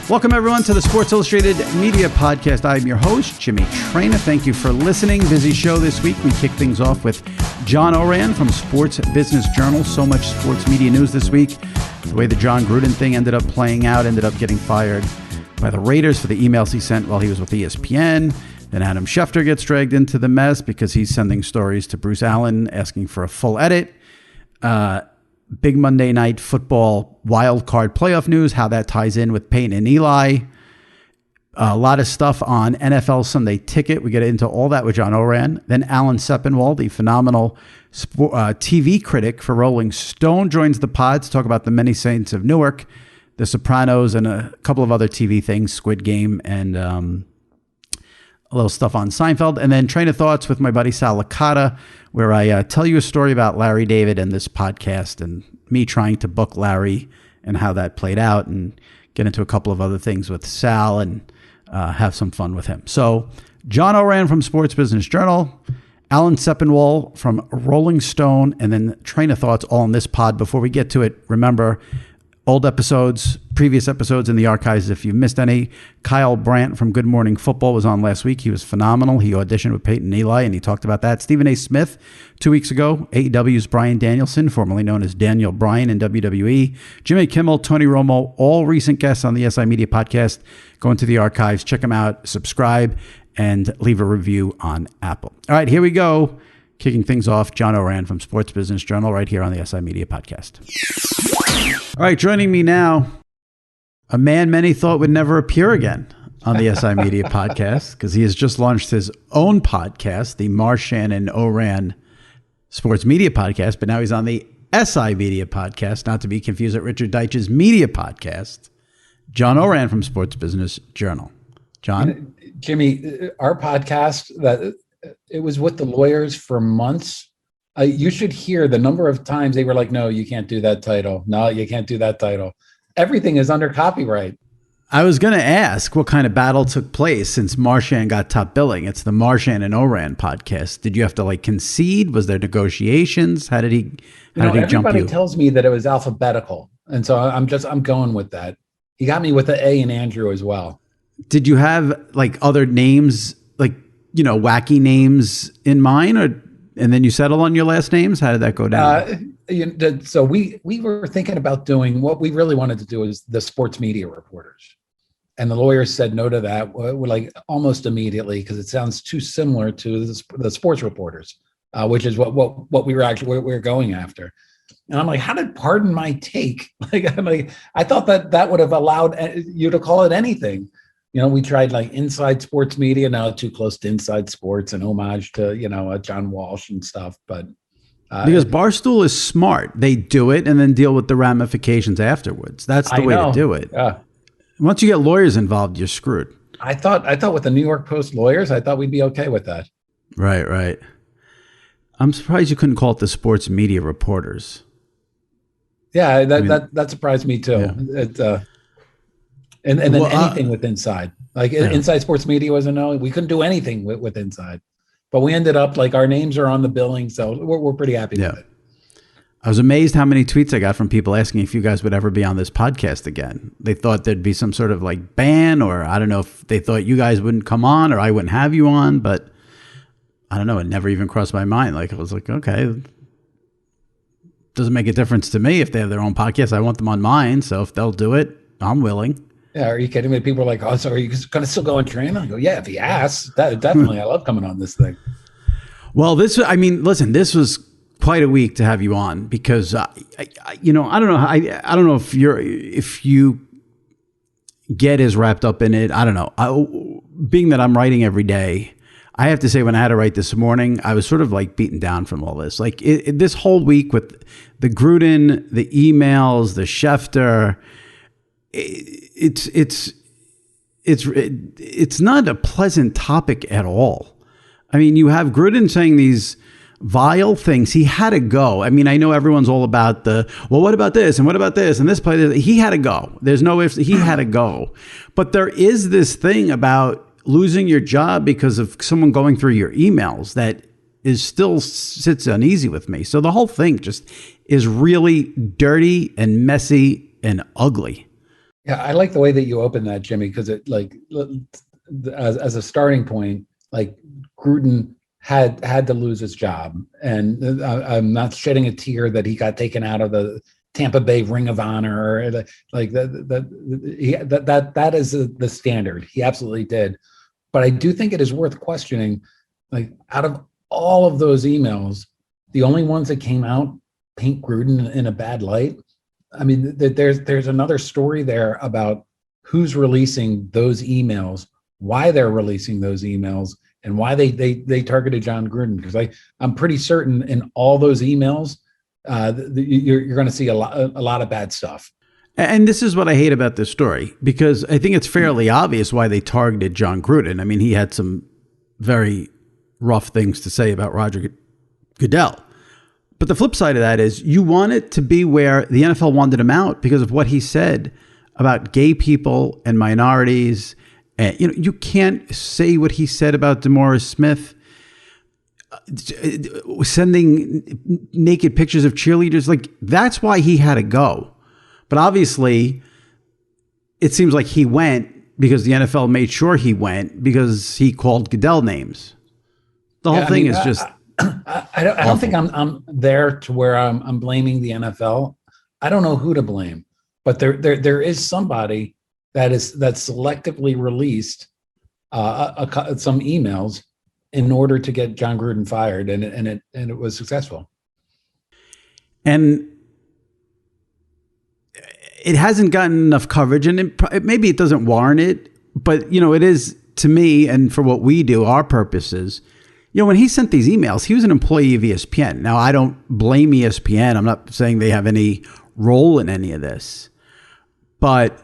Welcome, everyone, to the Sports Illustrated Media Podcast. I'm your host, Jimmy Traina. Thank you for listening. Busy show this week. We kick things off with John Ourand from Sports Business Journal. So much sports media news this week. The way the John Gruden thing ended up playing out, ended up getting fired by the Raiders for the emails he sent while he was with ESPN. Then Adam Schefter gets dragged into the mess because he's sending stories to Bruce Allen asking for a full edit. Big Monday Night Football wild card playoff news, how that ties in with Peyton and Eli. A lot of stuff on NFL Sunday Ticket. We get into all that with John Ourand. Then Alan Sepinwall, the phenomenal TV critic for Rolling Stone, joins the pod to talk about the Many Saints of Newark, the Sopranos, and a couple of other TV things, Squid Game, and a little stuff on Seinfeld. And then Train of Thoughts with my buddy Sal Licata, where I tell you a story about Larry David and this podcast and me trying to book Larry and how that played out, and get into a couple of other things with Sal and have some fun with him. So John Ourand from Sports Business Journal, Alan Sepinwall from Rolling Stone, and then Train of Thoughts all in this pod. Before we get to it, remember, old episodes, previous episodes in the archives if you missed any. Kyle Brandt from Good Morning Football was on last week. He was phenomenal. He auditioned with Peyton and Eli, and he talked about that. Stephen A. Smith, 2 weeks ago. AEW's Bryan Danielson, formerly known as Daniel Bryan in WWE. Jimmy Kimmel, Tony Romo, all recent guests on the SI Media Podcast. Go into the archives, check them out, subscribe, and leave a review on Apple. All right, here we go. Kicking things off, John Ourand from Sports Business Journal right here on the SI Media Podcast. All right, joining me now, a man many thought would never appear again on the SI Media Podcast, because he has just launched his own podcast, the Marchand and Ourand Sports Media Podcast, but now he's on the SI Media Podcast, not to be confused with Richard Deitch's Media Podcast. John Ourand from Sports Business Journal. John? Jimmy, our podcast, that it was with the lawyers for months. You should hear the number of times they were like, no, you can't do that title. No, you can't do that title. Everything is under copyright. I was going to ask what kind of battle took place since Marchand got top billing. It's the Marchand and Ourand podcast. Did you have to concede? Was there negotiations? How did he jump you? Everybody tells me that it was alphabetical. And so I'm going with that. He got me with the A in Andrew as well. Did you have other names, wacky names in mind, and then you settle on your last names? How did that go down? So we were thinking about doing what we really wanted to do is the sports media reporters. And the lawyers said no to that. We're almost immediately, because it sounds too similar to the sports reporters, which is what we were going after. And I'm like, how did pardon my take? I thought that would have allowed you to call it anything. We tried inside sports media, now too close to inside sports, and homage to, John Walsh and stuff. But because Barstool is smart, they do it and then deal with the ramifications afterwards. That's the way to do it. Once you get lawyers involved, you're screwed. I thought with the New York Post lawyers, I thought we'd be okay with that. Right. I'm surprised you couldn't call it the sports media reporters. Yeah, that surprised me too. Yeah. And then anything with inside, inside sports media was a no. We couldn't do anything with inside, but we ended up our names are on the billing, so we're pretty happy with it. I was amazed how many tweets I got from people asking if you guys would ever be on this podcast again. They thought there'd be some sort of ban, or I don't know if they thought you guys wouldn't come on or I wouldn't have you on, but I don't know. It never even crossed my mind. I was like, okay, doesn't make a difference to me if they have their own podcast. I want them on mine, so if they'll do it, I'm willing. Yeah, are you kidding me? People are like, oh, so are you going to still go on train? I go, yeah, if he asks, definitely. I love coming on this thing. Well, listen, this was quite a week to have you on, because, I don't know. I don't know if you get as wrapped up in it. I don't know. Being that I'm writing every day, I have to say, when I had to write this morning, I was sort of beaten down from all this. This whole week with the Gruden, the emails, the Schefter, it's not a pleasant topic at all. I mean, you have Gruden saying these vile things. He had to go. I mean, I know everyone's all about what about this and what about this and this play. He had to go. There's no ifs. He had to go. But there is this thing about losing your job because of someone going through your emails that still sits uneasy with me. So the whole thing just is really dirty and messy and ugly. Yeah, I like the way that you open that, Jimmy, because it like as a starting point, like Gruden had to lose his job, and I'm not shedding a tear that he got taken out of the Tampa Bay Ring of Honor, or like that is the standard. He absolutely did, but I do think it is worth questioning. Like out of all of those emails, the only ones that came out paint Gruden in a bad light. I mean, there's another story there about who's releasing those emails, why they're releasing those emails, and why they targeted John Gruden. Because I'm pretty certain in all those emails, you're going to see a lot of bad stuff. And this is what I hate about this story, because I think it's fairly obvious why they targeted John Gruden. I mean, he had some very rough things to say about Roger Goodell. But the flip side of that is you want it to be where the NFL wanted him out because of what he said about gay people and minorities. And, you can't say what he said about DeMaurice Smith, sending naked pictures of cheerleaders. Like, that's why he had to go. But obviously, it seems like he went because the NFL made sure he went because he called Goodell names. The whole thing is just... I don't think I'm there to where I'm blaming the NFL. I don't know who to blame, but there is somebody that selectively released some emails in order to get John Gruden fired, and it was successful. And it hasn't gotten enough coverage, and maybe it doesn't warrant it, but it is, to me, and for what we do, our purposes. When he sent these emails, he was an employee of ESPN. Now, I don't blame ESPN. I'm not saying they have any role in any of this, but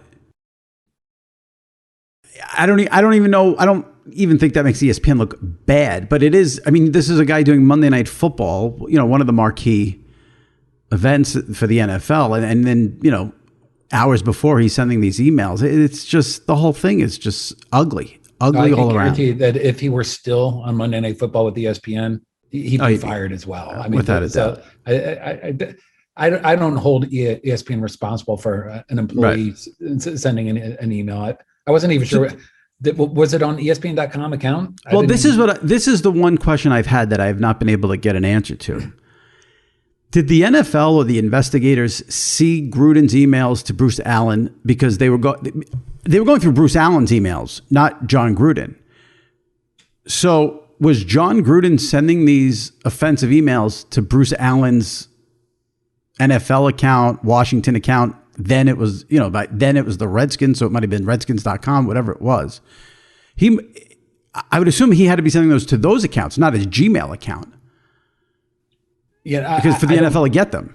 I don't even know. I don't even think that makes ESPN look bad, but it is. I mean, this is a guy doing Monday Night Football, one of the marquee events for the NFL. And then, hours before he's sending these emails, it's just, the whole thing is just ugly all around. I can guarantee that if he were still on Monday Night Football with ESPN, he'd be fired as well. I mean, without a doubt. I don't hold ESPN responsible for an employee sending an email. I wasn't even sure. Was it on ESPN.com account? Well, this is the one question I've had that I have not been able to get an answer to. Did the NFL or the investigators see Gruden's emails to Bruce Allen because they were going through Bruce Allen's emails, not John Gruden? So was John Gruden sending these offensive emails to Bruce Allen's NFL account, Washington account? Then it was, then it was the Redskins, so it might have been Redskins.com, whatever it was. I would assume he had to be sending those to those accounts, not his Gmail account. Yeah, because for the NFL to get them.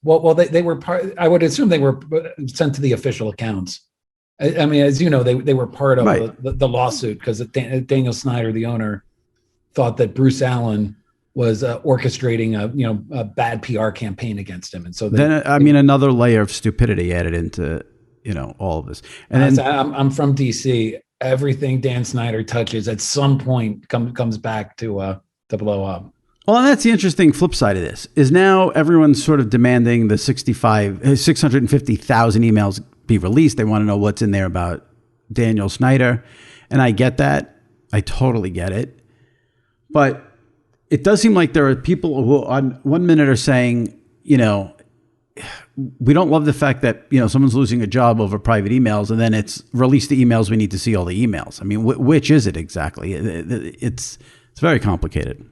Well, they were part. I would assume they were sent to the official accounts. I mean, as you know, they were part of the lawsuit because Daniel Snyder, the owner, thought that Bruce Allen was orchestrating a bad PR campaign against him, and so another layer of stupidity added into all of this. And then I'm from DC. Everything Dan Snyder touches at some point comes back to blow up. Well, and that's the interesting flip side of this, is now everyone's sort of demanding the 650,000 emails be released. They want to know what's in there about Daniel Snyder. And I get that. I totally get it. But it does seem like there are people who on 1 minute are saying, we don't love the fact that, someone's losing a job over private emails, and then it's release the emails. We need to see all the emails. I mean, which is it exactly? It's very complicated.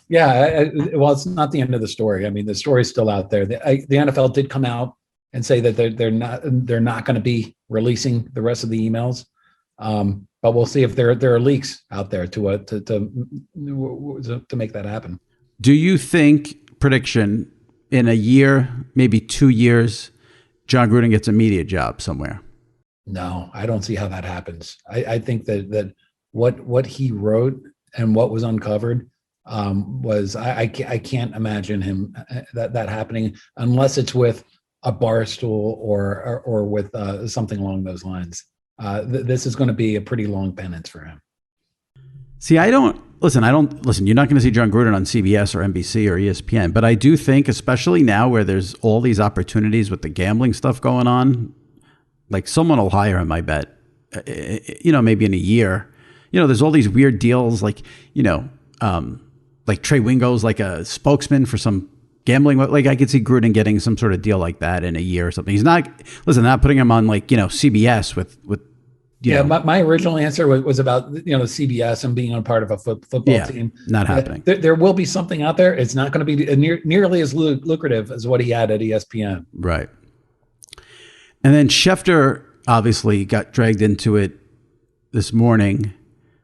Yeah, well, it's not the end of the story. I mean, the story's still out there. The NFL did come out and say that they're not going to be releasing the rest of the emails, but we'll see if there are leaks out there to make that happen. Do you think, prediction, in a year, maybe 2 years, John Gruden gets a media job somewhere? No, I don't see how that happens. I think that what he wrote and what was uncovered was I can't imagine him that happening unless it's with a Barstool or with something along those lines. This is going to be a pretty long penance for him. See, I don't listen. You're not going to see John Gruden on CBS or NBC or ESPN, but I do think, especially now where there's all these opportunities with the gambling stuff going on, Like someone will hire him, I bet, maybe in a year. There's all these weird deals like Trey Wingo's like a spokesman for some gambling. Like I could see Gruden getting some sort of deal like that in a year or something. He's not putting him on CBS with my original answer was about CBS and being a part of a football team. Not happening. There will be something out there. It's not going to be nearly as lucrative as what he had at ESPN. Right. And then Schefter obviously got dragged into it this morning,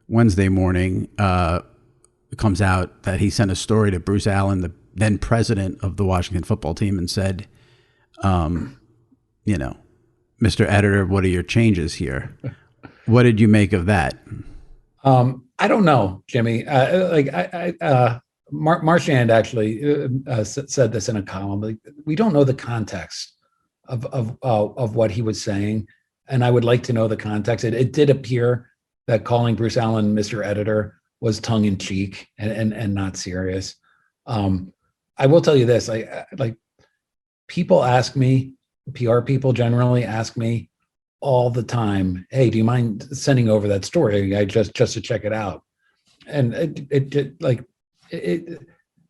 Wednesday morning. It comes out that he sent a story to Bruce Allen, the then president of the Washington football team, and said, Mr. Editor, what are your changes here? What did you make of that? I don't know, Jimmy. Marchand actually said this in a column. Like, we don't know the context of what he was saying, and I would like to know the context. It did appear that calling Bruce Allen Mr. Editor was tongue in cheek and not serious. I will tell you this: people ask me, PR people generally ask me all the time, "Hey, do you mind sending over that story? I just to check it out." And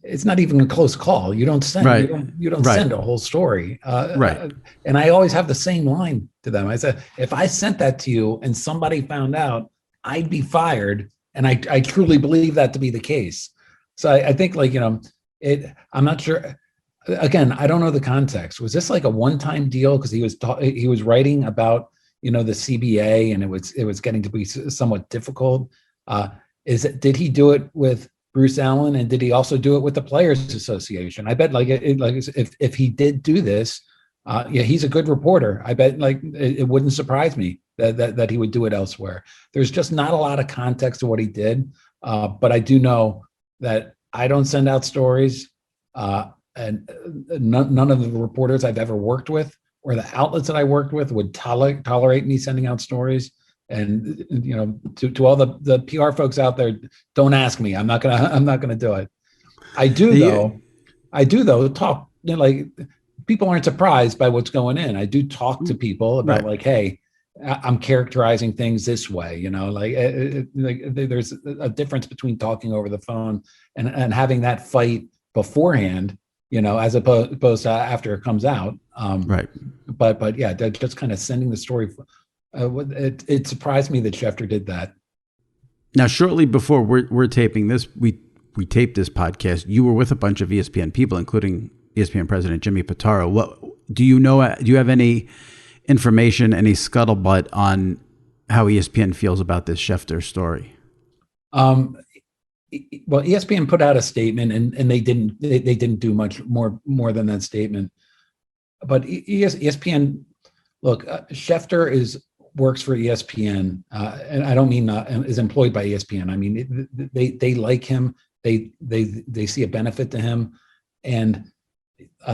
it's not even a close call. You don't send you don't send a whole story. And I always have the same line to them. I said, if I sent that to you and somebody found out, I'd be fired. And I truly believe that to be the case. So I think I'm not sure. Again, I don't know the context. Was this like a one-time deal because he was writing about the CBA and it was getting to be somewhat difficult? Did he do it with Bruce Allen, and did he also do it with the Players Association? I bet if he did do this, he's a good reporter. I bet it wouldn't surprise me that he would do it elsewhere. There's just not a lot of context to what he did, but I do know that I don't send out stories, and none of the reporters I've ever worked with or the outlets that I worked with would tolerate me sending out stories. And to all the PR folks out there, don't ask me. I'm not gonna do it. I do though talk. People aren't surprised by what's going in. I do talk to people about hey, I'm characterizing things this way. There's a difference between talking over the phone and having that fight beforehand. As opposed to after it comes out. But yeah, just kind of sending the story. It surprised me that Schefter did that. Now, shortly before we're taping this, we taped this podcast. You were with a bunch of ESPN people, including ESPN President Jimmy Pitaro. What do you know? Do you have any information, any scuttlebutt on how ESPN feels about this Schefter story? Well, ESPN put out a statement, and they didn't do much more than that statement. But ESPN, look, Schefter works for ESPN, and I don't mean is employed by ESPN. I mean they like him. They see a benefit to him, and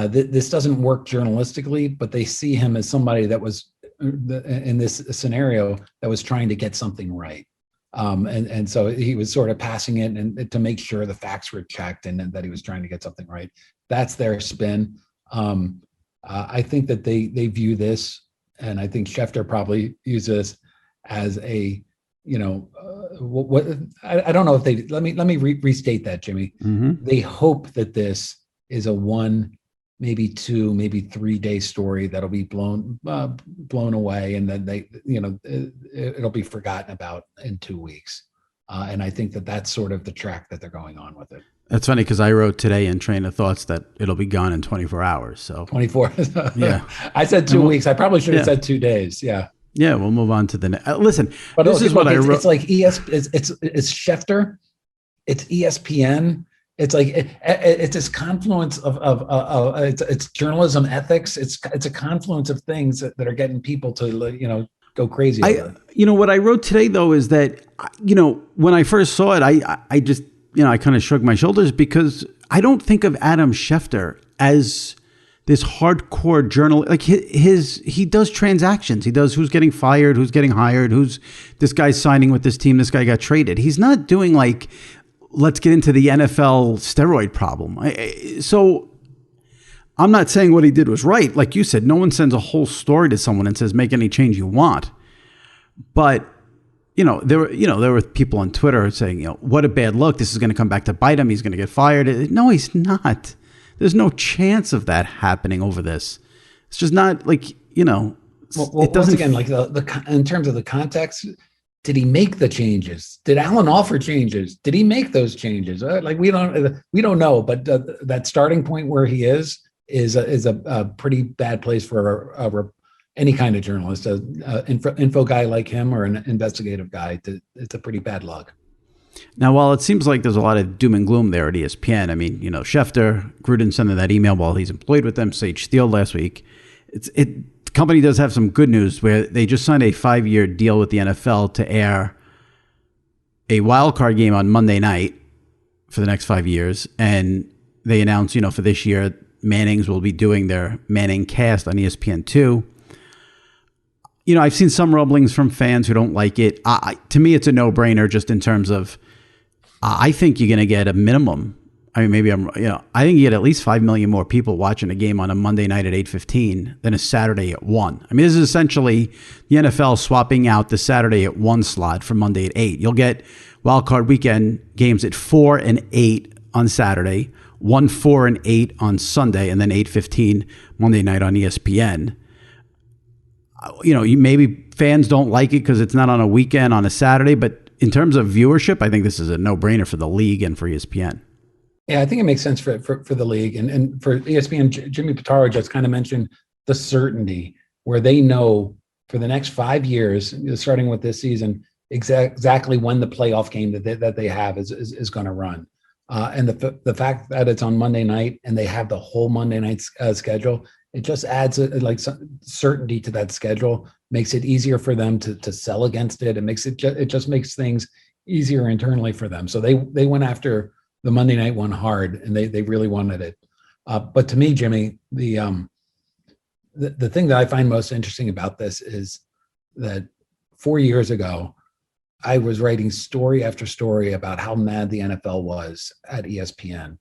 this doesn't work journalistically, but they see him as somebody that was in this scenario that was trying to get something right. And so he was sort of passing it and to make sure the facts were checked and that he was trying to get something right. That's their spin. I think that they view this, and I think Schefter probably uses as a, I don't know if they, let me restate that, Jimmy. Mm-hmm. They hope that this is a 1, maybe 2, maybe 3 day story that'll be blown away, and then it'll be forgotten about in 2 weeks. And I think that that's sort of the track that they're going on with it. That's funny because I wrote today in Train of Thoughts that it'll be gone in 24 hours. So 24. Yeah. I said 2 weeks. I probably should have said 2 days. Yeah. Yeah. We'll move on to the next. Listen, but this is what I wrote. It's like it's Schefter. It's ESPN. It's like it's this confluence of it's journalism ethics. It's a confluence of things that are getting people to go crazy. What I wrote today though is that when I first saw it, I just I kind of shrugged my shoulders because I don't think of Adam Schefter as this hardcore journalist. Like he does transactions. He does who's getting fired, who's getting hired, who's this guy's signing with this team, this guy got traded. He's not doing like, let's get into the NFL steroid problem. So I'm not saying what he did was right. Like you said, no one sends a whole story to someone and says, make any change you want. But, there were people on Twitter saying, what a bad look. This is going to come back to bite him. He's going to get fired. No, he's not. There's no chance of that happening over this. It's just not like, it doesn't. Once again, like in terms of the context, did he make the changes? Did Alan offer changes? Did he make those changes? Like we don't know, but that starting point where he is a pretty bad place for any kind of journalist, info guy like him or an investigative guy. It's a pretty bad look. Now, while it seems like there's a lot of doom and gloom there at ESPN, I mean, Schefter, Gruden sending that email while he's employed with them, Sage Steele last week. The company does have some good news where they just signed a 5-year deal with the NFL to air a wild card game on Monday night for the next 5 years. And they announced, for this year, Mannings will be doing their Manning cast on ESPN2. I've seen some rumblings from fans who don't like it. To me, it's a no-brainer just in terms of, I think you're going to get a minimum. I mean, maybe I think you get at least 5 million more people watching a game on a Monday night at 8:15 than a Saturday at 1. I mean, this is essentially the NFL swapping out the Saturday at 1 slot for Monday at 8. You'll get wild card weekend games at 4 and 8 on Saturday, 1, 4, and 8 on Sunday, and then 8:15 Monday night on ESPN. Maybe fans don't like it because it's not on a weekend on a Saturday, but in terms of viewership, I think this is a no-brainer for the league and for ESPN. Yeah, I think it makes sense for the league and for ESPN. Jimmy Pitaro just kind of mentioned the certainty where they know for the next 5 years, starting with this season, exactly when the playoff game that they have is going to run. And the fact that it's on Monday night and they have the whole Monday night schedule, it just adds some certainty to that schedule, makes it easier for them to sell against it. It just makes things easier internally for them. So they went after the Monday night one hard, and they really wanted it. But to me, Jimmy, the thing that I find most interesting about this is that 4 years ago, I was writing story after story about how mad the NFL was at ESPN.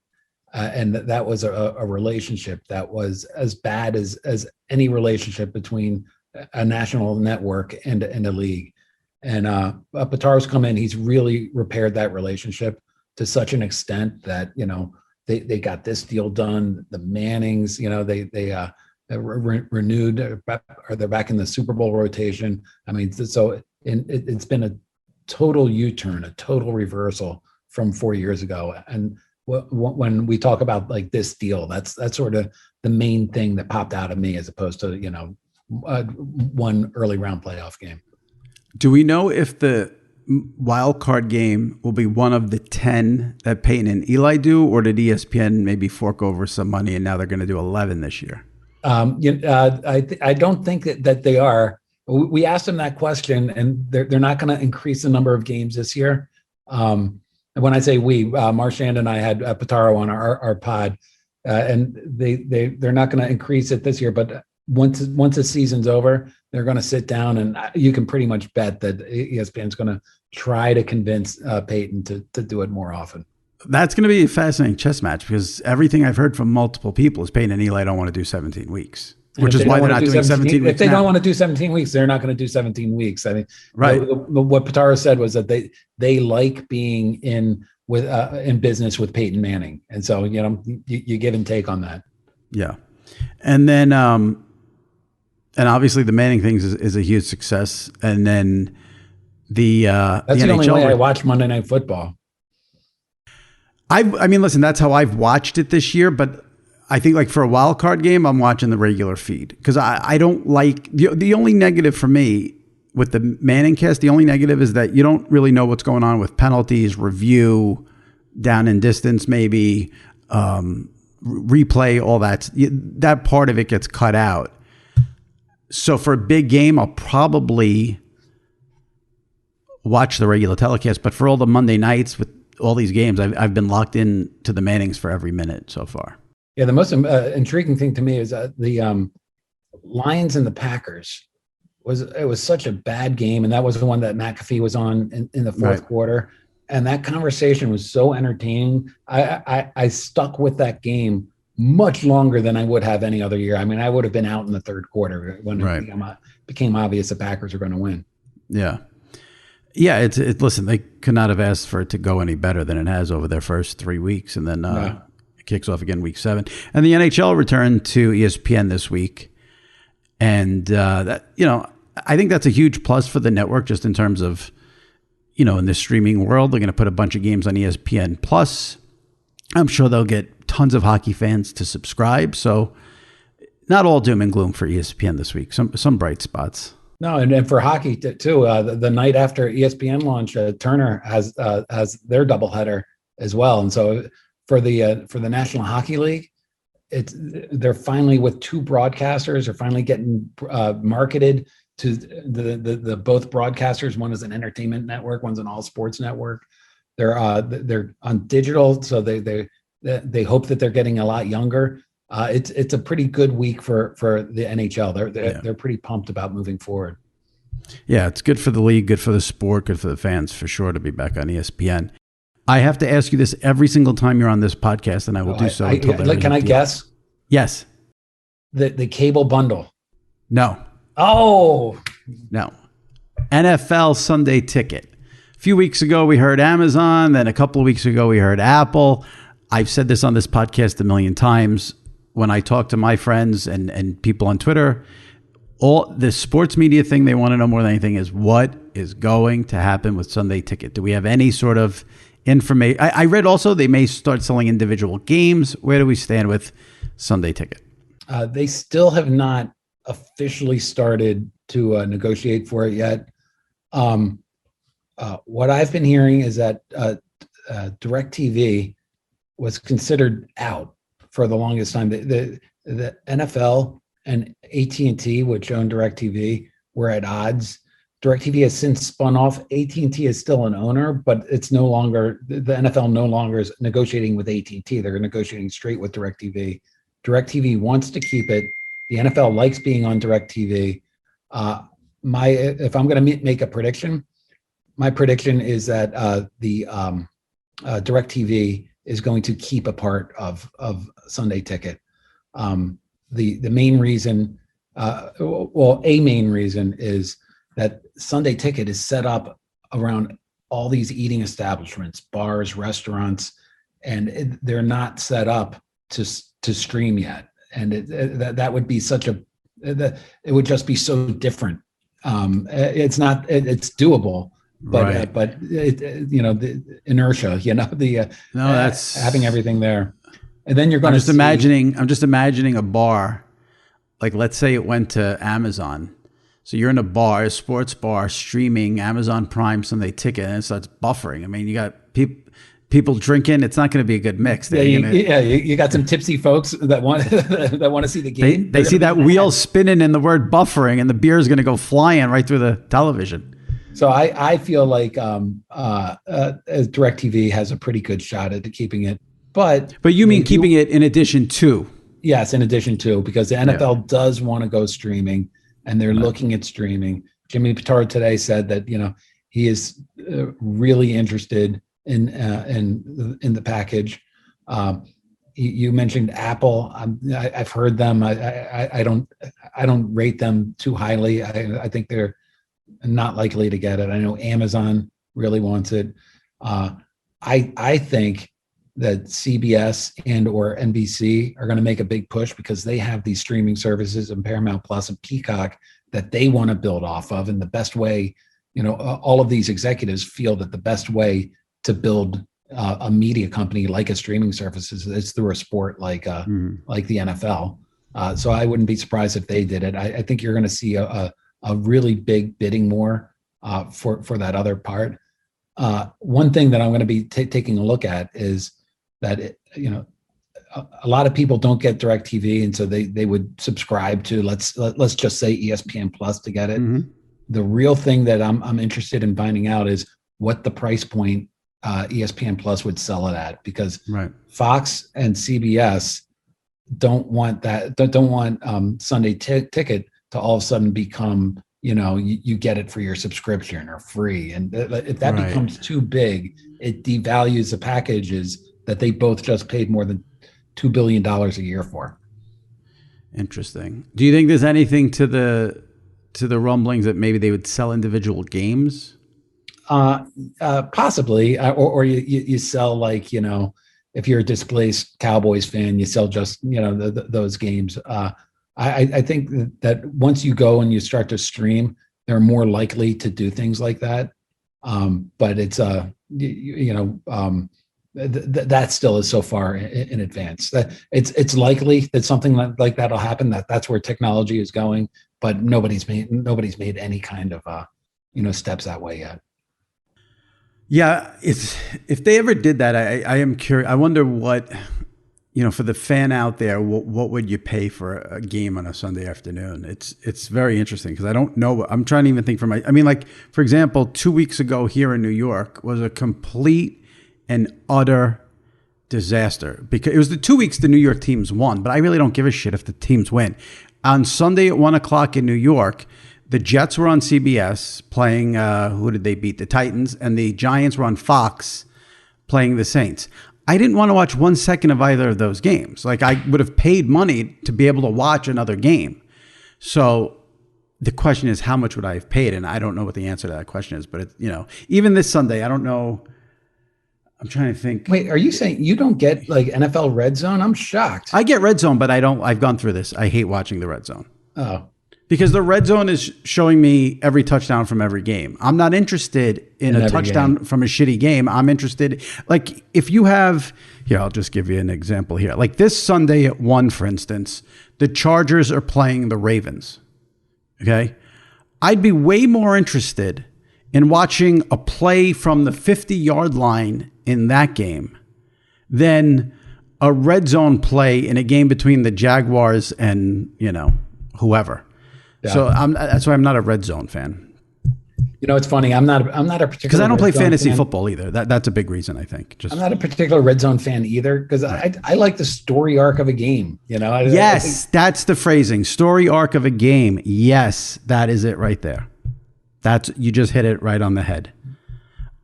And that was a relationship that was as bad as any relationship between a national network and a league. And Pitaro's come in, he's really repaired that relationship to such an extent that, they got this deal done. The Mannings, they renewed, or they're back in the Super Bowl rotation. I mean, so it's been a total U-turn, a total reversal from 4 years ago. And when we talk about like this deal, that's sort of the main thing that popped out of me, as opposed to one early round playoff game. Do we know if the wild card game will be one of the 10 that Peyton and Eli do, or did ESPN maybe fork over some money and now they're going to do 11 this year? I don't think that they are. We asked them that question, and they're not going to increase the number of games this year. When I say we, Marchand and I had Pitaro on our pod, and they're not going to increase it this year. But once the season's over, they're going to sit down, and you can pretty much bet that ESPN's going to try to convince Peyton to do it more often. That's going to be a fascinating chess match, because everything I've heard from multiple people is Peyton and Eli don't want to do 17 weeks. Which is why they're not doing 17 weeks. If they don't want to do 17 weeks, they're not going to do 17 weeks. I mean, right. What Pitaro said was that they like being in business with Peyton Manning, and so you give and take on that. Yeah, and then and obviously the Manning thing is a huge success, and then that's the only way I watch Monday Night Football. I mean, listen, that's how I've watched it this year, but I think like for a wild card game, I'm watching the regular feed, because I don't like the only negative for me with the Manning cast. The only negative is that you don't really know what's going on with penalties, review, down and distance, maybe replay, all that part of it gets cut out. So for a big game, I'll probably watch the regular telecast. But for all the Monday nights with all these games, I've been locked in to the Mannings for every minute so far. Yeah, the most intriguing thing to me is the Lions and the Packers. It was such a bad game, and that was the one that McAfee was on in the fourth quarter. And that conversation was so entertaining. I stuck with that game much longer than I would have any other year. I mean, I would have been out in the third quarter when Right. it became obvious the Packers were going to win. Yeah. Yeah. Listen, they could not have asked for it to go any better than it has over their first 3 weeks. And then No. it kicks off again week 7. And the NHL returned to ESPN this week. And that, I think that's a huge plus for the network just in terms of, in the streaming world. They're going to put a bunch of games on ESPN Plus. I'm sure they'll get tons of hockey fans to subscribe. So not all doom and gloom for ESPN this week. Some bright spots. No, and for hockey too. The night after ESPN launch, Turner has their doubleheader as well. And so for the National Hockey League, they're finally, with two broadcasters, are finally getting marketed to the both broadcasters. One is an entertainment network, one's an all sports network. They're on digital, so they hope that they're getting a lot younger. It's a pretty good week for the NHL. They're pretty pumped about moving forward. Yeah, it's good for the league, good for the sport, good for the fans for sure to be back on ESPN. I have to ask you this every single time you're on this podcast, and I will do so. Can I guess? Yes. The cable bundle. No. Oh. No. NFL Sunday Ticket. A few weeks ago, we heard Amazon. Then a couple of weeks ago, we heard Apple. I've said this on this podcast a million times. When I talk to my friends and people on Twitter, all the sports media thing they want to know more than anything is what is going to happen with Sunday Ticket. Do we have any sort of information? I read also they may start selling individual games. Where do we stand with Sunday Ticket? They still have not officially started to negotiate for it yet. What I've been hearing is that DirecTV was considered out for the longest time. The NFL and AT&T, which own DirecTV, were at odds. DirecTV has since spun off. AT&T is still an owner, but it's no longer, the NFL no longer is negotiating with AT&T. They're negotiating straight with DirecTV. DirecTV wants to keep it. The NFL likes being on DirecTV. If I'm going to make a prediction, my prediction is that the DirecTV is going to keep a part of Sunday Ticket. The main reason, a main reason is that Sunday Ticket is set up around all these eating establishments, bars, restaurants, and they're not set up to stream yet. And that would be it would just be so different. It's doable, but right. But the inertia, that's having everything there, and then you're going to. I'm just imagining a bar, like let's say it went to Amazon. So you're in a bar, a sports bar, streaming Amazon Prime Sunday Ticket, and it starts buffering. I mean, you got people drinking. It's not going to be a good mix. You got some tipsy folks that want to see the game. They see that wheel spinning and the word buffering, and the beer is going to go flying right through the television. So I feel like DirecTV has a pretty good shot at keeping it. But you mean keeping it in addition to? Yes, in addition to, because the NFL does want to go streaming, and they're looking at streaming. Jimmy Pitaro today said that he is really interested in the package. You mentioned Apple. I've heard them. I don't rate them too highly. I think they're not likely to get it. I know Amazon really wants it. I think that CBS and or NBC are going to make a big push because they have these streaming services and Paramount Plus and Peacock that they want to build off of. And the best way, all of these executives feel that the best way to build a media company like a streaming service is through a sport like the NFL. So I wouldn't be surprised if they did it. I think you're going to see a really big bidding war for that other part. One thing that I'm going to be taking a look at is that a lot of people don't get DirecTV, and so they would subscribe to let's just say ESPN Plus to get it. Mm-hmm. The real thing that I'm interested in finding out is what the price point ESPN Plus would sell it at, because Fox and CBS don't want that. Don't want Sunday Ticket to all of a sudden become you get it for your subscription or free, and if that becomes too big, it devalues the packages that they both just paid more than $2 billion a year for. Interesting. Do you think there's anything to the rumblings that maybe they would sell individual games? Possibly, or you sell, like, if you're a displaced Cowboys fan, you sell just those games. I think that once you go and you start to stream, they're more likely to do things like that. But it's that still is so far in advance that it's likely that something like that'll happen. That's where technology is going, but nobody's made any kind of steps that way yet. Yeah, if they ever did that, I am curious. I wonder what, for the fan out there, what would you pay for a game on a Sunday afternoon? It's very interesting because I don't know. I'm trying to even think like, for example, 2 weeks ago here in New York was a complete and utter disaster because it was the 2 weeks the New York teams won, but I really don't give a shit if the teams win. On Sunday at 1:00 in New York, the Jets were on CBS playing, who did they beat? The Titans, and the Giants were on Fox playing the Saints. I didn't want to watch 1 second of either of those games. Like, I would have paid money to be able to watch another game. So the question is, how much would I have paid? And I don't know what the answer to that question is, but even this Sunday, I don't know. I'm trying to think. Wait, are you saying you don't get like NFL Red Zone? I'm shocked. I get Red Zone, but I don't. I've gone through this. I hate watching the Red Zone. Oh. Because the Red Zone is showing me every touchdown from every game. I'm not interested in a touchdown from a shitty game. I'm interested, like, if you have, here, I'll just give you an example here. Like this Sunday at 1, for instance, the Chargers are playing the Ravens. Okay. I'd be way more interested in watching a play from the 50-yard line in that game than a Red Zone play in a game between the Jaguars and, whoever. Yeah. So that's why I'm not a Red Zone fan. It's funny. I'm not a particular, because I don't play fantasy football either. That's a big reason, I think. I'm not a particular Red Zone fan either because I like the story arc of a game. Yes, that's the phrasing. Story arc of a game. Yes, that is it right there. You just hit it right on the head.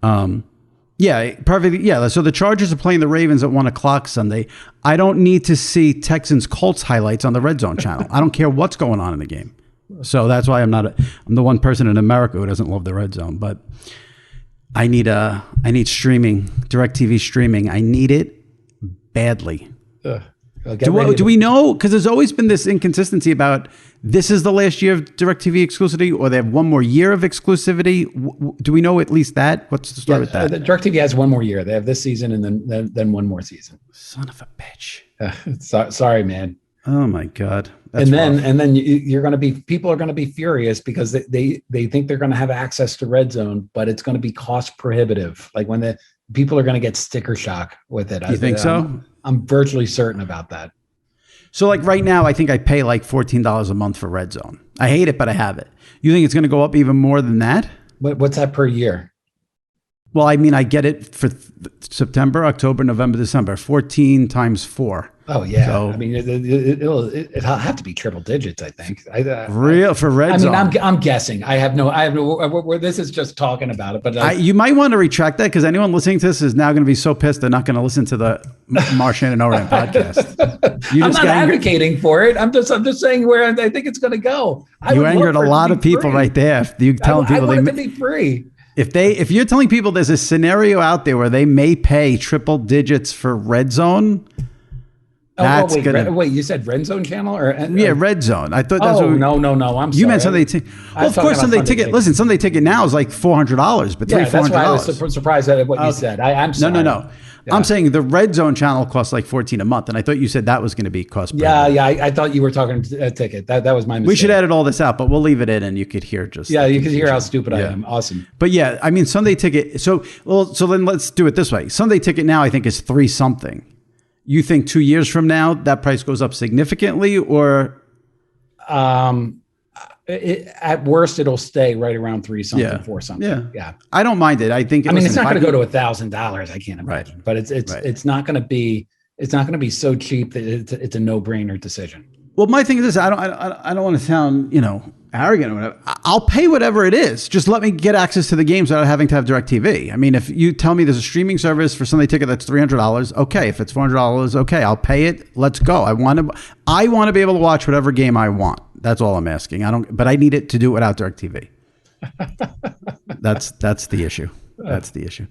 Yeah, perfect. Yeah, so the Chargers are playing the Ravens at 1:00 Sunday. I don't need to see Texans Colts highlights on the Red Zone channel. I don't care what's going on in the game. So that's why I'm the one person in America who doesn't love the Red Zone. But I need streaming, DirecTV streaming. I need it badly. Do we know? Because there's always been this inconsistency about this is the last year of DirecTV exclusivity, or they have one more year of exclusivity. Do we know at least that? What's the story with that? DirecTV has one more year. They have this season and then one more season. Son of a bitch. Sorry, man. Oh my God. That's rough. And then people are going to be furious because they think they're going to have access to Red Zone, but it's going to be cost prohibitive. Like when people are going to get sticker shock with it. You think so? I'm virtually certain about that. So like right now, I think I pay like $14 a month for Red Zone. I hate it, but I have it. You think it's going to go up even more than that? What's that per year? Well, I mean, I get it for September, October, November, December, 14 times 4. Oh yeah. So, I mean, it'll have to be triple digits, I think. Real for Red Zone. I'm guessing. I have no. Where this is just talking about it, but you might want to retract that because anyone listening to this is now going to be so pissed they're not going to listen to the Ourand and Alan podcast. I'm not advocating for it. I'm just saying where I think it's going to go. You angered a lot of people right there. You telling people I want it to be free. If you're telling people there's a scenario out there where they may pay triple digits for Red Zone. Wait, you said Red Zone channel Red Zone. I thought that's no. I'm sorry. You meant Sunday ticket. Well, of course, Sunday ticket. Listen, Sunday ticket now is like $400, but $400. That's why I was surprised at what you said. I'm sorry. No. Yeah. I'm saying the Red Zone channel costs like $14 a month, and I thought you said that was going to be cost. Yeah. I thought you were talking a ticket. That was my mistake. We should edit all this out, but we'll leave it in, and you could hear just. Yeah, you could hear how stupid I am. Awesome. But yeah, I mean Sunday ticket. So then let's do it this way. Sunday ticket now I think is $3 something. You think 2 years from now that price goes up significantly, or? At worst, it'll stay right around $3 something, $4 something. Yeah. I don't mind it. I think. It's not going to go to $1,000. I can't imagine, right. But it's not going to be so cheap that it's a no-brainer decision. Well, my thing is this: I don't want to sound arrogant or whatever. I'll pay whatever it is. Just let me get access to the games without having to have DirecTV. I mean, if you tell me there's a streaming service for Sunday Ticket that's $300, okay. If it's $400, okay, I'll pay it. Let's go. I want to be able to watch whatever game I want. That's all I'm asking. But I need it to do it without DirecTV. That's the issue. That's the issue.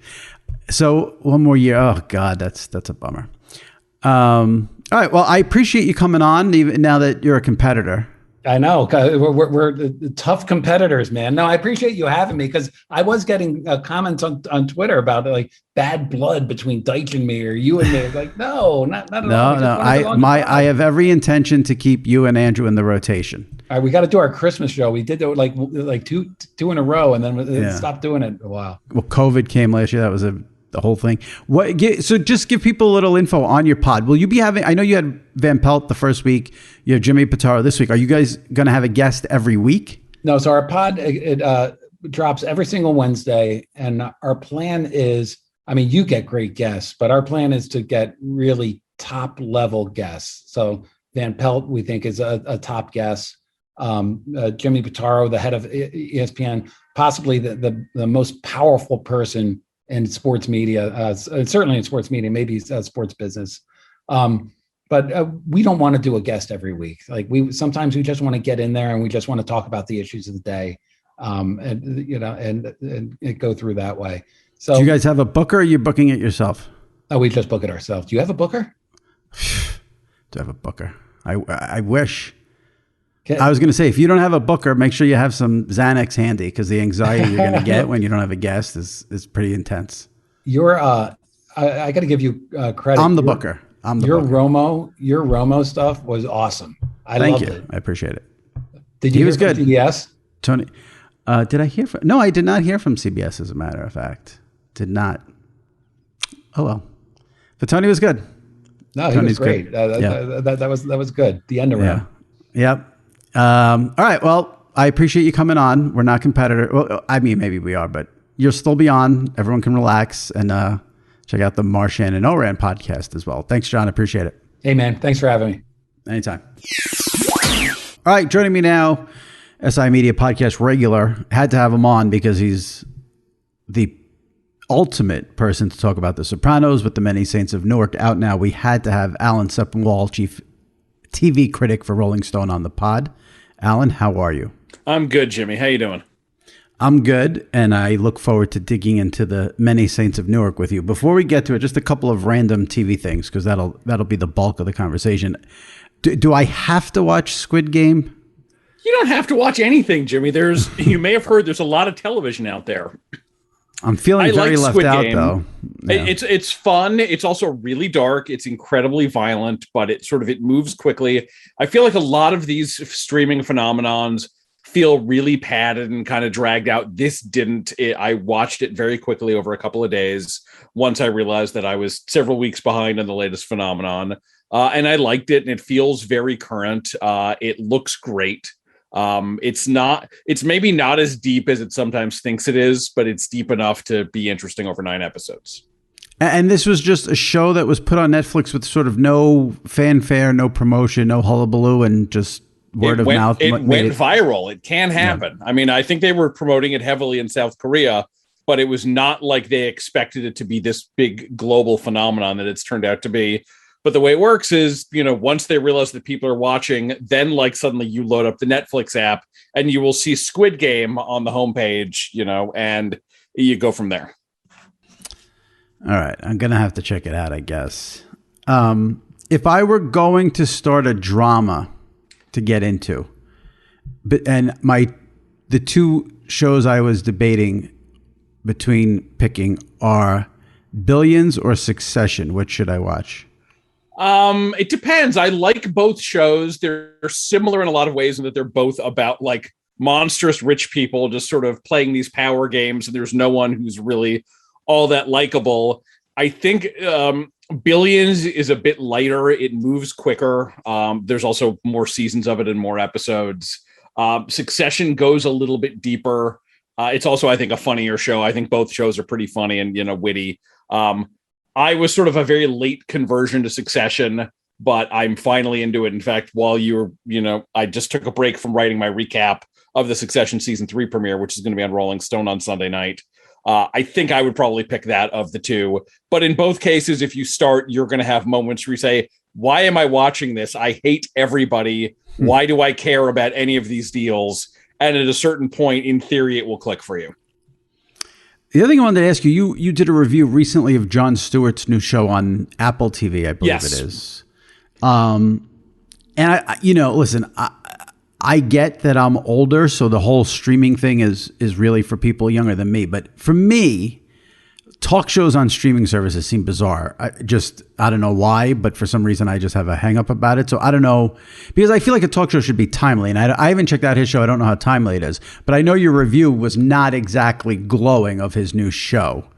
So one more year. Oh God, that's a bummer. All right. Well, I appreciate you coming on, even now that you're a competitor. I know we're tough competitors, man. No, I appreciate you having me, because I was getting comments on Twitter about like bad blood between Deitch and me, or you and me. Like, no, not at all. No. I have every intention to keep you and Andrew in the rotation. All right, we got to do our Christmas show. We did like two in a row, and then stopped doing it a while. Well, COVID came last year. That was the whole thing. So just give people a little info on your pod. Will you be having, I know you had Van Pelt the first week, you have Jimmy Pitaro this week. Are you guys going to have a guest every week? No. So our pod, it drops every single Wednesday. And our plan is, I mean, you get great guests, but our plan is to get really top level guests. So Van Pelt, we think, is a top guest. Jimmy Pitaro, the head of ESPN, possibly the most powerful person in sports media, certainly in sports media, maybe sports business. But we don't want to do a guest every week. Like sometimes we just want to get in there and we just want to talk about the issues of the day, and go through that way. So do you guys have a booker, or are you booking it yourself? Oh, we just book it ourselves. Do you have a booker? Do I have a booker? I wish. I was going to say, if you don't have a booker, make sure you have some Xanax handy, because the anxiety you're going to get when you don't have a guest is pretty intense. You're, I got to give you credit. I'm the booker. Your Romo stuff was awesome. Thank you. I appreciate it. Did you hear from CBS? Tony, did I hear from? No, I did not hear from CBS. As a matter of fact, did not. Oh well, but Tony was good. No, he was great. That was good. The end around. Yeah. Yep. All right. Well, I appreciate you coming on. We're not competitor. Well, I mean, maybe we are, but you'll still be on. Everyone can relax and check out the Ourand and Alan podcast as well. Thanks, John. I appreciate it. Hey, man. Thanks for having me. Anytime. All right. Joining me now, SI Media Podcast regular. Had to have him on because he's the ultimate person to talk about The Sopranos with the Many Saints of Newark out now. We had to have Alan Sepinwall, chief TV critic for Rolling Stone, on the pod. Alan, how are you? I'm good, Jimmy. How you doing? I'm good, and I look forward to digging into the Many Saints of Newark with you. Before we get to it, just a couple of random TV things, because that'll be the bulk of the conversation. Do I have to watch Squid Game? You don't have to watch anything, Jimmy. You may have heard there's a lot of television out there. I'm feeling very left out, though. Yeah. It's fun. It's also really dark. It's incredibly violent, but it moves quickly. I feel like a lot of these streaming phenomenons feel really padded and kind of dragged out. This didn't. I watched it very quickly over a couple of days once I realized that I was several weeks behind on the latest phenomenon. And I liked it, and it feels very current. It looks great. It's maybe not as deep as it sometimes thinks it is, but it's deep enough to be interesting over 9 episodes. And this was just a show that was put on Netflix with sort of no fanfare, no promotion, no hullabaloo, and just word of mouth. It went viral. It can happen. Yeah. I mean, I think they were promoting it heavily in South Korea, but it was not like they expected it to be this big global phenomenon that it's turned out to be. But the way it works is, once they realize that people are watching, then suddenly you load up the Netflix app and you will see Squid Game on the homepage, and you go from there. All right. I'm going to have to check it out, I guess. If I were going to start a drama to get into, the two shows I was debating between picking are Billions or Succession. Which should I watch? It depends. I like both shows. They're similar in a lot of ways in that they're both about monstrous rich people just sort of playing these power games, and there's no one who's really all that likable. I think Billions is a bit lighter. It moves quicker. There's also more seasons of it and more episodes. Succession goes a little bit deeper. It's also, I think, a funnier show. I think both shows are pretty funny and witty. I was sort of a very late conversion to Succession, but I'm finally into it. In fact, while I just took a break from writing my recap of the Succession season 3 premiere, which is going to be on Rolling Stone on Sunday night. I think I would probably pick that of the two. But in both cases, if you start, you're going to have moments where you say, why am I watching this? I hate everybody. Why do I care about any of these deals? And at a certain point, in theory, it will click for you. The other thing I wanted to ask you, you did a review recently of Jon Stewart's new show on Apple TV, I believe it is. And listen, I get that I'm older, so the whole streaming thing is really for people younger than me. But for me, talk shows on streaming services seem bizarre. I don't know why, but for some reason I just have a hang up about it. So I don't know, because I feel like a talk show should be timely. And I haven't checked out his show. I don't know how timely it is. But I know your review was not exactly glowing of his new show.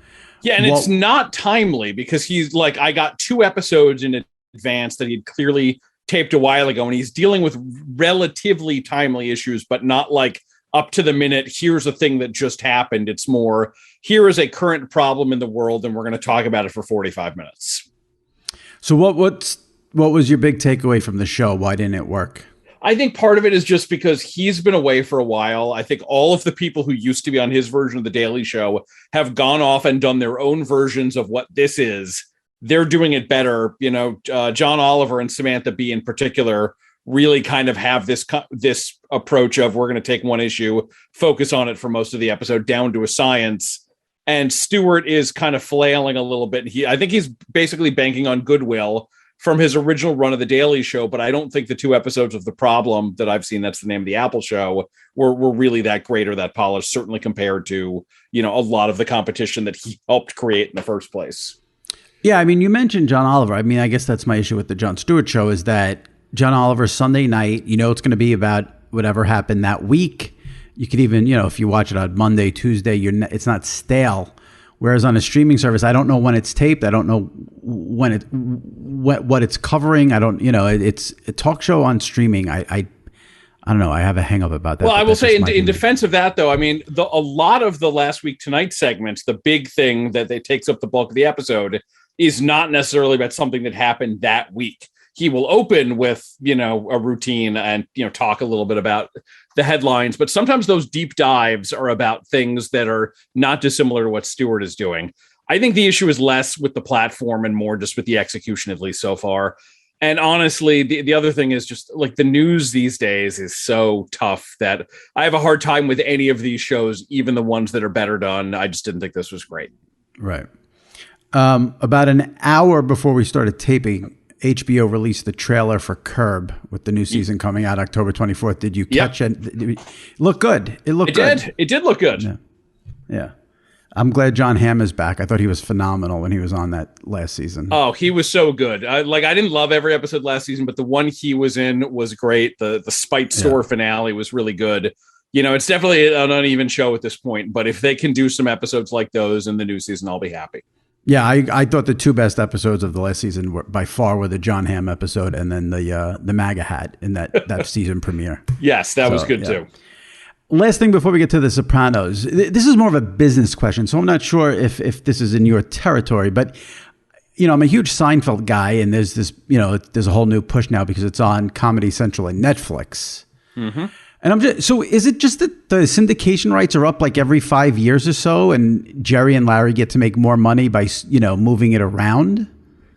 Yeah, and it's not timely because he's like, I got 2 episodes in advance that he'd clearly taped a while ago, and he's dealing with relatively timely issues, but not like up to the minute, here's a thing that just happened. It's more, here is a current problem in the world, and we're going to talk about it for 45 minutes. So what was your big takeaway from the show? Why didn't it work? I think part of it is just because he's been away for a while. I think all of the people who used to be on his version of The Daily Show have gone off and done their own versions of what this is. They're doing it better. John Oliver and Samantha Bee in particular really kind of have this approach of, we're going to take one issue, focus on it for most of the episode down to a science. And Stewart is kind of flailing a little bit. I think he's basically banking on goodwill from his original run of The Daily Show, but I don't think the 2 episodes of The Problem that I've seen, that's the name of the Apple show, were really that great or that polished, certainly compared to, a lot of the competition that he helped create in the first place. Yeah, I mean, you mentioned John Oliver. I mean, I guess that's my issue with the Jon Stewart show, is that John Oliver's Sunday night, it's going to be about whatever happened that week. You could even, if you watch it on Monday, Tuesday, it's not stale. Whereas on a streaming service, I don't know when it's taped. I don't know what it's covering. I don't, it's a talk show on streaming. I don't know. I have a hang up about that. Well, I will say in defense of that, though, I mean, a lot of the Last Week Tonight segments, the big thing that takes up the bulk of the episode is not necessarily about something that happened that week. He will open with, a routine and, talk a little bit about the headlines. But sometimes those deep dives are about things that are not dissimilar to what Stewart is doing. I think the issue is less with the platform and more just with the execution, at least so far. And honestly, the other thing is just like the news these days is so tough that I have a hard time with any of these shows, even the ones that are better done. I just didn't think this was great. Right. About an hour before we started taping, HBO released the trailer for Curb with the new season coming out October 24th. Did you catch it? It looked good. It did. It did look good. Yeah. I'm glad John Hamm is back. I thought he was phenomenal when he was on that last season. Oh, he was so good. I didn't love every episode last season, but the one he was in was great. The Spite Store finale was really good. It's definitely an uneven show at this point, but if they can do some episodes like those in the new season, I'll be happy. Yeah, I thought the 2 best episodes of the last season were the John Hamm episode and then the MAGA hat in that season premiere. Yes, that was good too. Last thing before we get to The Sopranos, this is more of a business question, so I'm not sure if this is in your territory, but I'm a huge Seinfeld guy, and there's this, there's a whole new push now because it's on Comedy Central and Netflix. Mm-hmm. And so is it just that the syndication rights are up like every 5 years or so, and Jerry and Larry get to make more money by, moving it around?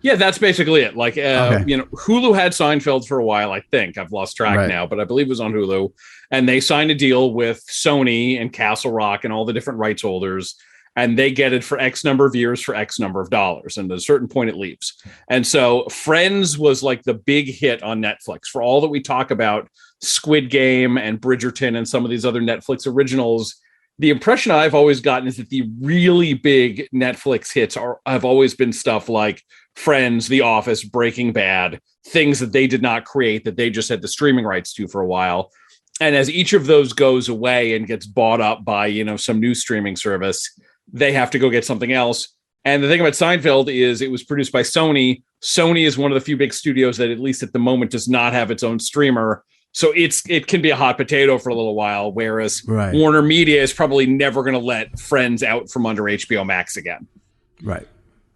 Yeah, that's basically it. Like, Hulu had Seinfeld for a while, I think. I've lost track now, but I believe it was on Hulu. And they signed a deal with Sony and Castle Rock and all the different rights holders. And they get it for X number of years for X number of dollars. And at a certain point, it leaves. And so Friends was like the big hit on Netflix. For all that we talk about Squid Game and Bridgerton and some of these other Netflix originals, the impression I've always gotten is that the really big Netflix hits have always been stuff like Friends, The Office, Breaking Bad, things that they did not create, that they just had the streaming rights to for a while. And as each of those goes away and gets bought up by, some new streaming service, they have to go get something else. And the thing about Seinfeld is it was produced by Sony. Sony is one of the few big studios that, at least at the moment, does not have its own streamer. So it can be a hot potato for a little while, whereas Warner Media is probably never going to let Friends out from under HBO Max again. Right.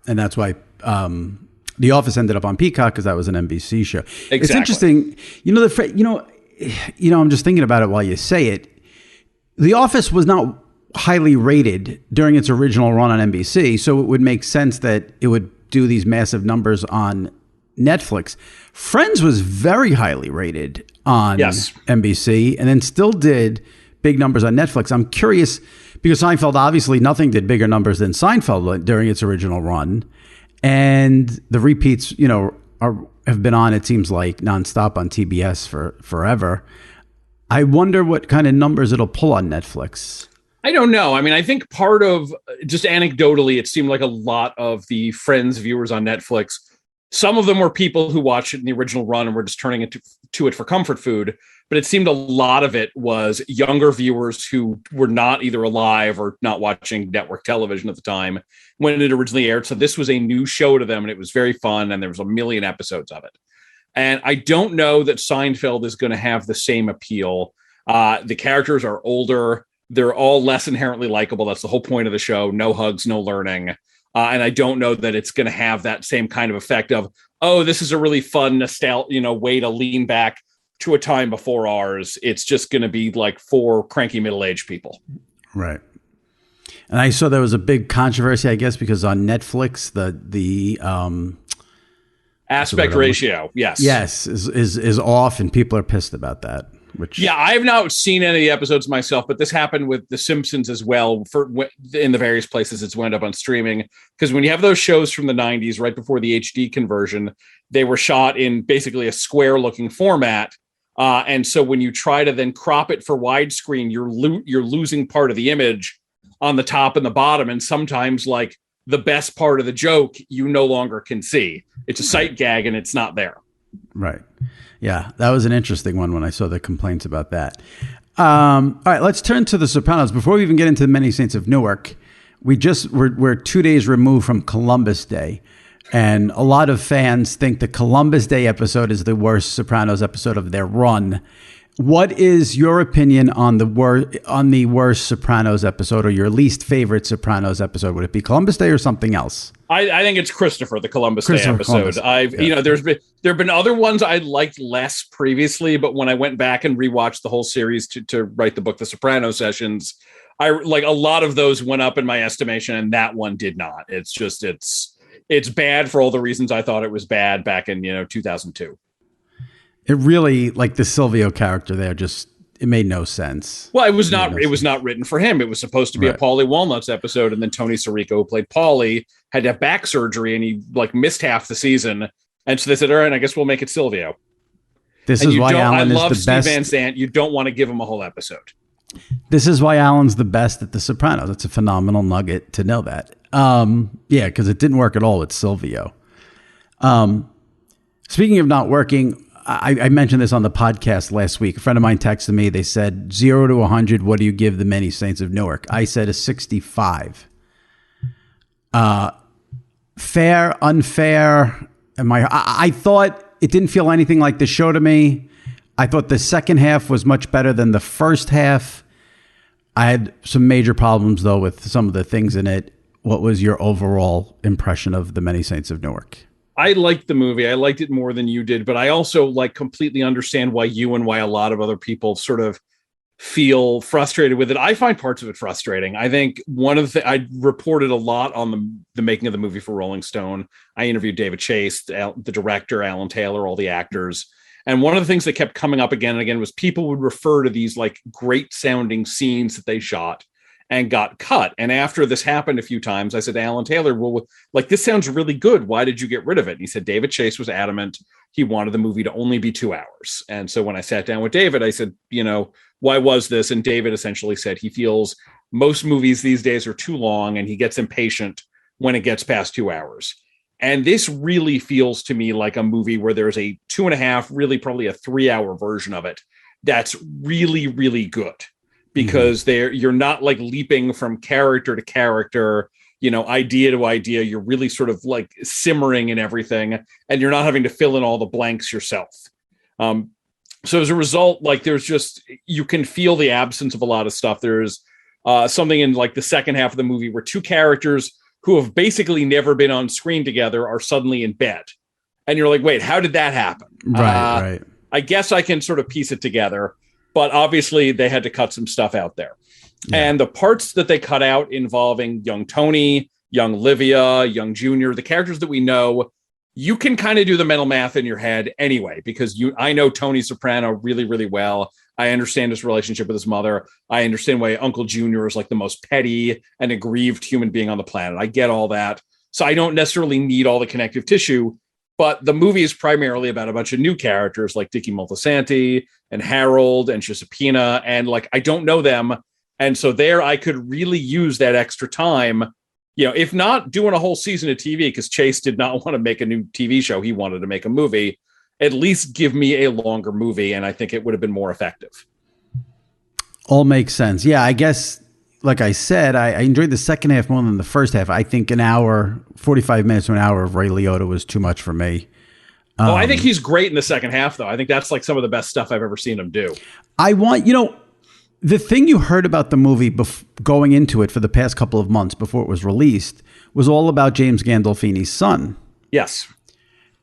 And that's why The Office ended up on Peacock, because that was an NBC show. Exactly. It's interesting. I'm just thinking about it while you say it. The Office was not highly rated during its original run on NBC, so it would make sense that it would do these massive numbers on Netflix. Friends was very highly rated on NBC and then still did big numbers on Netflix. I'm curious because Seinfeld, obviously nothing did bigger numbers than Seinfeld during its original run. And the repeats, have been on, it seems like, nonstop on TBS for forever. I wonder what kind of numbers it'll pull on Netflix. I don't know. I mean, I think part of, just anecdotally, it seemed like a lot of the Friends viewers on Netflix, some of them were people who watched it in the original run and were just turning to it for comfort food. But it seemed a lot of it was younger viewers who were not either alive or not watching network television at the time when it originally aired. So this was a new show to them, and it was very fun, and there was a million episodes of it. And I don't know that Seinfeld is going to have the same appeal. The characters are older. They're all less inherently likable. That's the whole point of the show. No hugs, no learning. And I don't know that it's going to have that same kind of effect of, oh, this is a really fun, way to lean back to a time before ours. It's just going to be like four cranky middle-aged people. Right. And I saw there was a big controversy, I guess, because on Netflix, the aspect ratio, yes, is off, and people are pissed about that. I have not seen any of the episodes myself, but this happened with The Simpsons as well. In the various places it's wound up on streaming, because when you have those shows from the 90s, right before the HD conversion, they were shot in basically a square-looking format. And so when you try to then crop it for widescreen, you're losing part of the image on the top and the bottom. And sometimes, like, the best part of the joke, you no longer can see. It's a sight gag and it's not there. Right. Yeah, that was an interesting one when I saw the complaints about that. All right, let's turn to The Sopranos. Before we even get into Many Saints of Newark, we're 2 days removed from Columbus Day. And a lot of fans think the Columbus Day episode is the worst Sopranos episode of their run. What is your opinion on the worst Sopranos episode, or your least favorite Sopranos episode? Would it be Columbus Day or something else? I think it's Christopher, the Columbus Day episode. There have been other ones I liked less previously, but when I went back and rewatched the whole series to write the book, The Soprano Sessions, I like a lot of those went up in my estimation, and that one did not. It's just it's bad for all the reasons I thought it was bad back in 2002. It really, like, the Silvio character there, it made no sense. Well, it was not written for him. It was supposed to be a Paulie Walnuts episode, and then Tony Sirico, who played Paulie, had to have back surgery, and he missed half the season. And so they said, "All right, I guess we'll make it Silvio." This is why Alan is the best. I love Steve Van Sant. You don't want to give him a whole episode. This is why Alan's the best at The Sopranos. It's a phenomenal nugget to know that. Because it didn't work at all with Silvio. Speaking of not working, I mentioned this on the podcast last week. A friend of mine texted me. They said 0 to 100. What do you give the Many Saints of Newark? I said a 65. Fair, unfair. I thought it didn't feel anything like the show to me. I thought the second half was much better than the first half. I had some major problems, though, with some of the things in it. What was your overall impression of the Many Saints of Newark? I liked the movie. I liked it more than you did, but I also completely understand why you and why a lot of other people sort of feel frustrated with it. I find parts of it frustrating. I think one of the I reported a lot on the making of the movie for Rolling Stone. I interviewed David Chase, the director, Alan Taylor, all the actors. And one of the things that kept coming up again and again was people would refer to these great sounding scenes that they shot and got cut. And after this happened a few times, I said to Alan Taylor, well, this sounds really good. Why did you get rid of it? And he said, David Chase was adamant. He wanted the movie to only be 2 hours. And so when I sat down with David, I said, why was this? And David essentially said he feels most movies these days are too long and he gets impatient when it gets past 2 hours. And this really feels to me like a movie where there's a 2.5, really probably a 3 hour version of it. That's really, really good. Because you're not leaping from character to character, idea to idea. You're really sort of simmering in everything, and you're not having to fill in all the blanks yourself. So as a result, you can feel the absence of a lot of stuff. There's something in the second half of the movie where two characters who have basically never been on screen together are suddenly in bed. And you're like, wait, how did that happen? Right. I guess I can sort of piece it together. but obviously they had to cut some stuff out there. Yeah. And the parts that they cut out involving young Tony, young Livia, young Junior, the characters that we know, you can kind of do the mental math in your head anyway, because I know Tony Soprano really, really well. I understand his relationship with his mother. I understand why Uncle Junior is like the most petty and aggrieved human being on the planet. I get all that. So I don't necessarily need all the connective tissue, but the movie is primarily about a bunch of new characters like Dickie Moltisanti and Harold and Giuseppina. And like, I don't know them. And so there I could really use that extra time, if not doing a whole season of TV, because Chase did not want to make a new TV show. He wanted to make a movie. At least give me a longer movie, and I think it would have been more effective. All makes sense. Yeah, I guess, like I said, I enjoyed the second half more than the first half. I think an hour, 45 minutes to an hour of Ray Liotta was too much for me. I think he's great in the second half, though. I think that's like some of the best stuff I've ever seen him do. The thing you heard about the movie going into it for the past couple of months before it was released was all about James Gandolfini's son. Yes.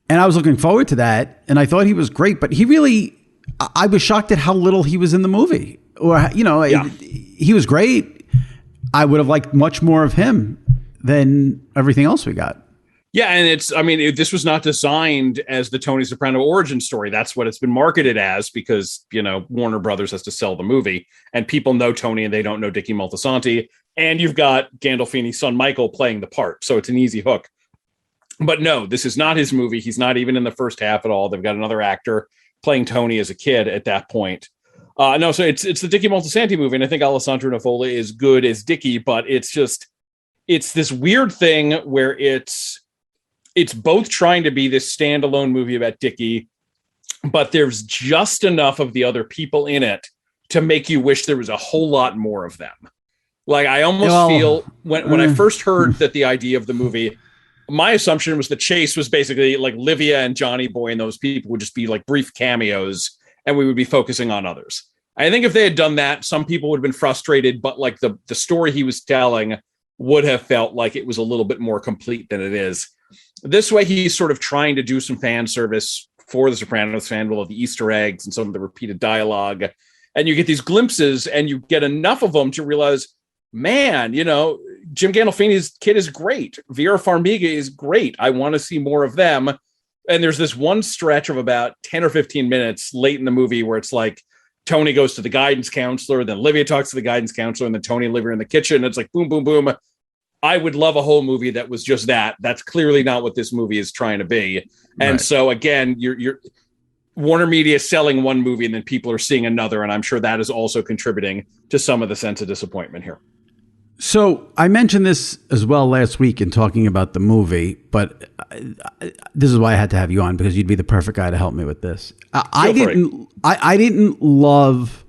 And I was looking forward to that, and I thought he was great, but I was shocked at how little he was in the movie. He was great. I would have liked much more of him than everything else we got. Yeah, and this was not designed as the Tony Soprano origin story. That's what it's been marketed as because, Warner Brothers has to sell the movie, and people know Tony and they don't know Dickie Moltisanti. And you've got Gandolfini's son, Michael, playing the part. So it's an easy hook. But no, this is not his movie. He's not even in the first half at all. They've got another actor playing Tony as a kid at that point. So it's the Dickie Moltisanti movie, and I think Alessandro Nivola is good as Dickie, but it's this weird thing where it's both trying to be this standalone movie about Dickie, but there's just enough of the other people in it to make you wish there was a whole lot more of them. Like I almost feel when I first heard that the idea of the movie, my assumption was that Chase was basically like Livia and Johnny Boy, and those people would just be like brief cameos, and we would be focusing on others. I think if they had done that, some people would have been frustrated, but like the story he was telling would have felt like it was a little bit more complete than it is. This way, he's sort of trying to do some fan service for the Sopranos fan with all the Easter eggs and some of the repeated dialogue. And you get these glimpses and you get enough of them to realize, man, Jim Gandolfini's kid is great. Vera Farmiga is great. I want to see more of them. And there's this one stretch of about 10 or 15 minutes late in the movie where it's like Tony goes to the guidance counselor, then Livia talks to the guidance counselor, and then Tony and Livia are in the kitchen. It's like boom, boom, boom. I would love a whole movie that was just that. That's clearly not what this movie is trying to be. And right. So again, you're Warner Media selling one movie and then people are seeing another. And I'm sure that is also contributing to some of the sense of disappointment here. So I mentioned this as well last week in talking about the movie, but this is why I had to have you on, because you'd be the perfect guy to help me with this. I didn't love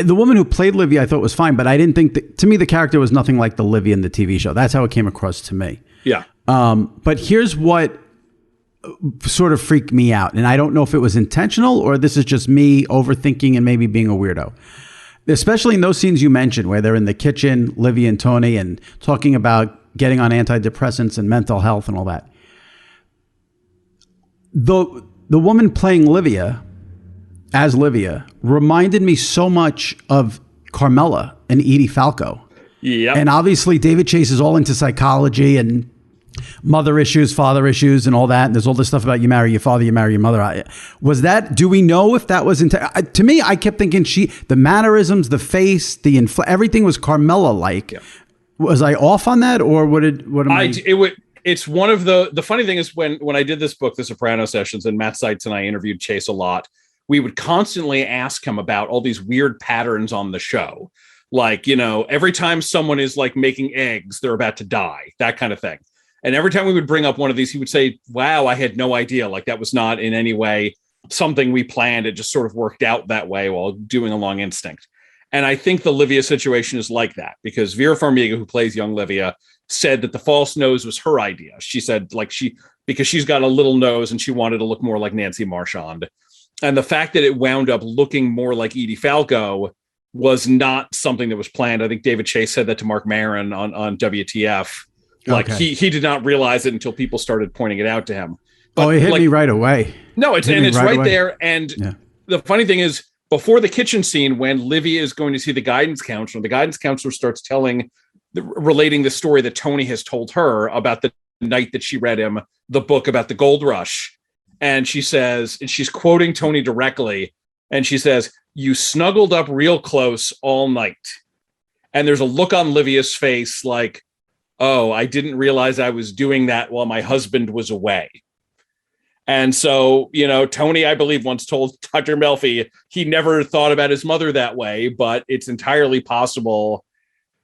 the woman who played Livia. I thought was fine, but I didn't think that, to me, the character was nothing like the Livia in the TV show. That's how it came across to me. Yeah. But here's what sort of freaked me out. And I don't know if it was intentional or this is just me overthinking and maybe being a weirdo. Especially in those scenes you mentioned where they're in the kitchen, Livia and Tony, and talking about getting on antidepressants and mental health and all that. The woman playing Livia, as Livia, reminded me so much of Carmela and Edie Falco. Yeah. And obviously David Chase is all into psychology and mother issues, father issues, and all that. And there's all this stuff about you marry your father, you marry your mother. Was that? Do we know if that was to me? I kept thinking the mannerisms, the face, everything was Carmela-like. Yeah. Was I off on that, or It's one of the funny thing is when I did this book, The Soprano Sessions, and Matt Seitz and I interviewed Chase a lot. We would constantly ask him about all these weird patterns on the show, like every time someone is like making eggs, they're about to die, that kind of thing. And every time we would bring up one of these, he would say, wow, I had no idea. Like that was not in any way something we planned. It just sort of worked out that way while doing Along Instinct. And I think the Livia situation is like that because Vera Farmiga, who plays young Livia, said that the false nose was her idea. She said because she's got a little nose and she wanted to look more like Nancy Marchand. And the fact that it wound up looking more like Edie Falco was not something that was planned. I think David Chase said that to Mark Maron on WTF. Like okay. he did not realize it until people started pointing it out to him. But it hit me right away. No, it's right away. There. And the funny thing is, before the kitchen scene, when Livia is going to see the guidance counselor starts relating the story that Tony has told her about the night that she read him the book about the gold rush. And she says, and she's quoting Tony directly, and she says, "You snuggled up real close all night." And there's a look on Livia's face like, "Oh, I didn't realize I was doing that while my husband was away." And so, Tony, I believe, once told Dr. Melfi he never thought about his mother that way, but it's entirely possible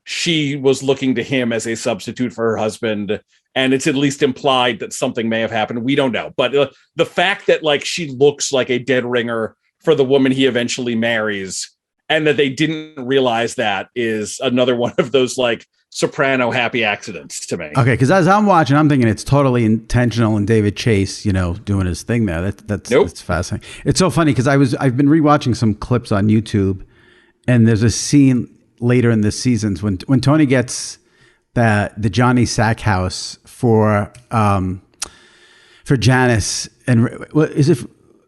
she was looking to him as a substitute for her husband. And it's at least implied that something may have happened. We don't know. But the fact that she looks like a dead ringer for the woman he eventually marries, and that they didn't realize that, is another one of those Soprano happy accidents to me. Okay, because as I'm watching, I'm thinking it's totally intentional, and David Chase, doing his thing there. That's fascinating. It's so funny because I've been rewatching some clips on YouTube, and there's a scene later in the seasons when Tony gets the Johnny Sack house for Janice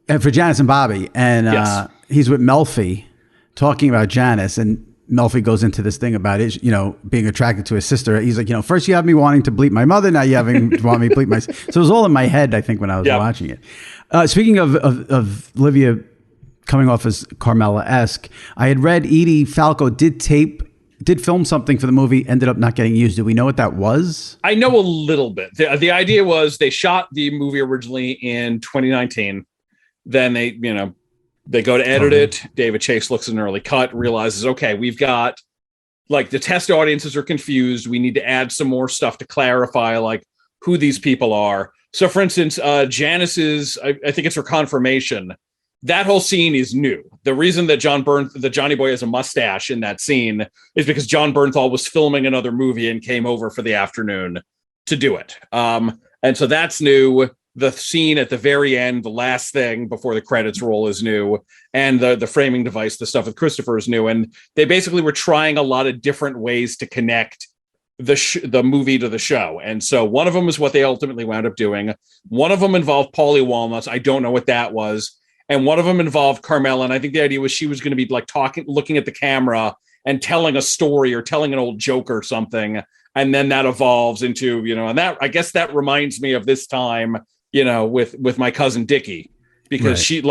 for Janice and Bobby, and Yes. He's with Melfi talking about Janice, and Melfi goes into this thing about it, being attracted to his sister. He's like, first you have me wanting to bleep my mother, now you want me to bleep my sister. So it was all in my head, I think, when I was watching it. Speaking of Livia coming off as Carmela-esque, I had read Edie Falco did film something for the movie, ended up not getting used. Do we know what that was? I know a little bit. The idea was they shot the movie originally in 2019. Then they go to edit it. David Chase looks at an early cut, realizes, okay, we've got the test audiences are confused. We need to add some more stuff to clarify who these people are. So for instance, Janice's, I think it's her confirmation. That whole scene is new. The reason that Johnny Boy has a mustache in that scene is because John Bernthal was filming another movie and came over for the afternoon to do it. And so that's new. The scene at the very end, the last thing before the credits roll, is new. And the framing device, the stuff with Christopher, is new. And they basically were trying a lot of different ways to connect the movie to the show. And so one of them is what they ultimately wound up doing. One of them involved Paulie Walnuts. I don't know what that was. And one of them involved Carmela. And I think the idea was she was going to be looking at the camera and telling a story or telling an old joke or something. And then that evolves into, and that, I guess that reminds me of this time, with my cousin Dickie, because she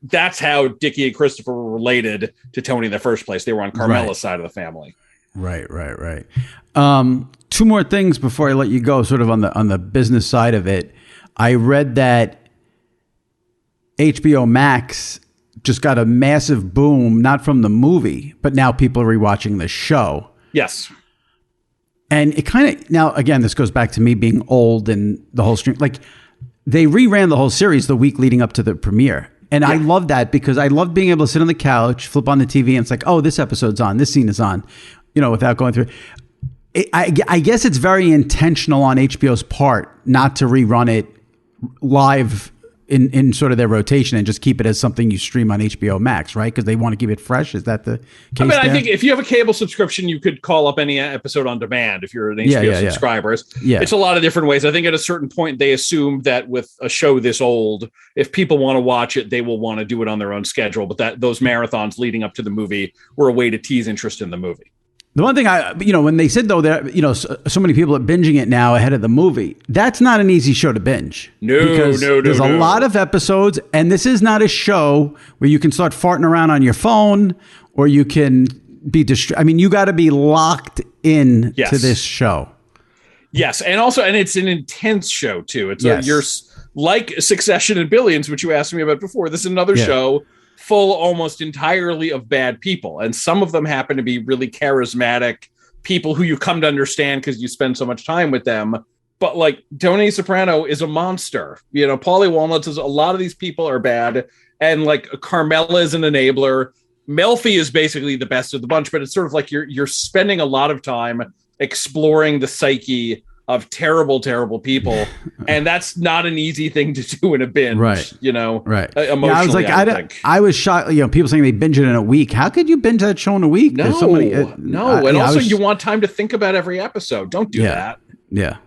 that's how Dickie and Christopher were related to Tony in the first place. They were on Carmela's side of the family. Right. Two more things before I let you go, sort of on the business side of it. I read that HBO Max just got a massive boom, not from the movie, but now people are rewatching the show. Yes. And it kind of, now again, this goes back to me being old and the whole stream. They reran the whole series the week leading up to the premiere. And I love that because I love being able to sit on the couch, flip on the TV, and it's like, oh, this episode's on, this scene is on, without going through it. I guess it's very intentional on HBO's part not to rerun it live in sort of their rotation and just keep it as something you stream on HBO Max, right? Because they want to keep it fresh. Is that the case? I think if you have a cable subscription, you could call up any episode on demand if you're an HBO subscriber. It's a lot of different ways. I think at a certain point, they assumed that with a show this old, if people want to watch it, they will want to do it on their own schedule. But that those marathons leading up to the movie were a way to tease interest in the movie. The one thing when they said though that so many people are binging it now ahead of the movie, that's not an easy show to binge. No. There's a lot of episodes, and this is not a show where you can start farting around on your phone or you can be you got to be locked in to this show. Yes, and it's an intense show too. You're like Succession and Billions, which you asked me about before. This is another show full almost entirely of bad people. And some of them happen to be really charismatic people who you come to understand because you spend so much time with them. But Tony Soprano is a monster. Paulie Walnuts is, a lot of these people are bad. And Carmela is an enabler. Melfi is basically the best of the bunch, but it's sort of you're spending a lot of time exploring the psyche of terrible, terrible people. And that's not an easy thing to do in a binge, right? Emotionally, I was I was shocked, people saying they binge it in a week. How could you binge that show in a week? No. And also you want time to think about every episode. Don't do that. Yeah.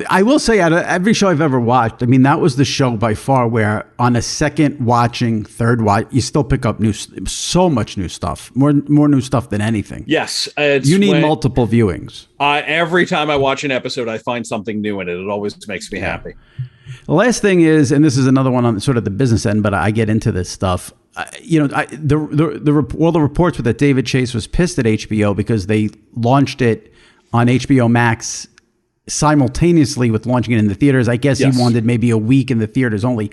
I will say, out of every show I've ever watched, I mean, that was the show by far where on a second watching, third watch, you still pick up so much new stuff, more new stuff than anything. Yes. You need multiple viewings. Every time I watch an episode, I find something new in it. It always makes me happy. The last thing is, and this is another one on sort of the business end, but I get into this stuff. All the reports were that David Chase was pissed at HBO because they launched it on HBO Max simultaneously with launching it in the theaters. I guess he wanted maybe a week in the theaters only.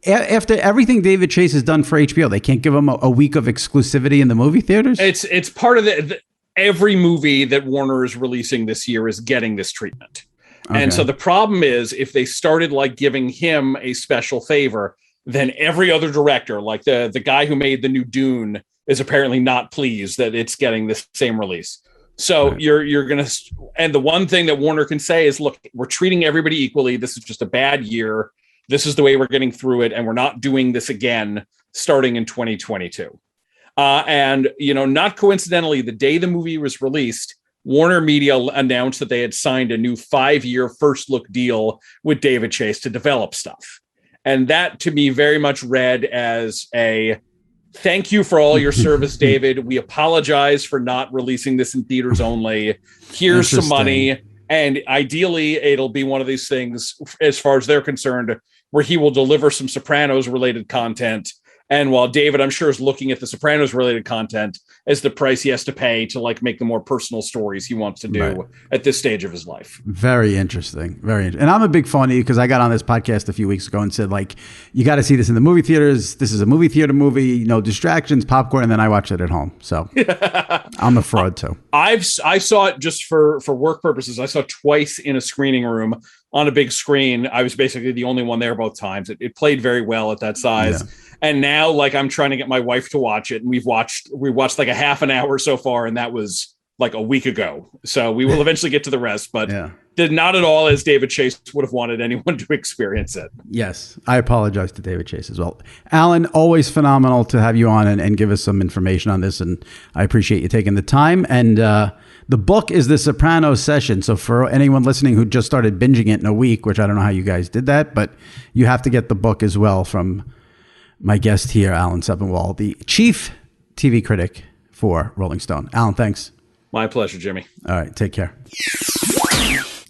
After everything David Chase has done for HBO, they can't give him a week of exclusivity in the movie theaters? It's part of every movie that Warner is releasing this year is getting this treatment. Okay. And so the problem is, if they started like giving him a special favor, then every other director, like the guy who made the new Dune, is apparently not pleased that it's getting this same release. So you're going to, and the one thing that Warner can say is, look, we're treating everybody equally. This is just a bad year. This is the way we're getting through it. And we're not doing this again starting in 2022. And, not coincidentally, the day the movie was released, Warner Media announced that they had signed a new 5-year first look deal with David Chase to develop stuff. And that to me very much read as a thank you for all your service, David. We apologize for not releasing this in theaters only. Here's some money. And ideally, it'll be one of these things, as far as they're concerned, where he will deliver some Sopranos related content. And while David, I'm sure, is looking at the Sopranos related content as the price he has to pay to like make the more personal stories he wants to do at this stage of his life. Very interesting. And I'm a big fan of you because I got on this podcast a few weeks ago and said, like, you got to see this in the movie theaters. This is a movie theater movie, no distractions, popcorn. And then I watched it at home. So I'm a fraud too. I saw it just for work purposes. I saw it twice in a screening room on a big screen. I was basically the only one there both times. It played very well at that size. Yeah. And now, like, I'm trying to get my wife to watch it, and we watched like a half an hour so far, and that was like a week ago. So we will eventually get to the rest, but did not at all as David Chase would have wanted anyone to experience it. Yes, I apologize to David Chase as well. Alan, always phenomenal to have you on and give us some information on this, and I appreciate you taking the time. And the book is The Sopranos Session. So for anyone listening who just started binging it in a week, which I don't know how you guys did that, but you have to get the book as well from my guest here, Alan Sepinwall, the chief TV critic for Rolling Stone. Alan, thanks. My pleasure, Jimmy. All right, take care.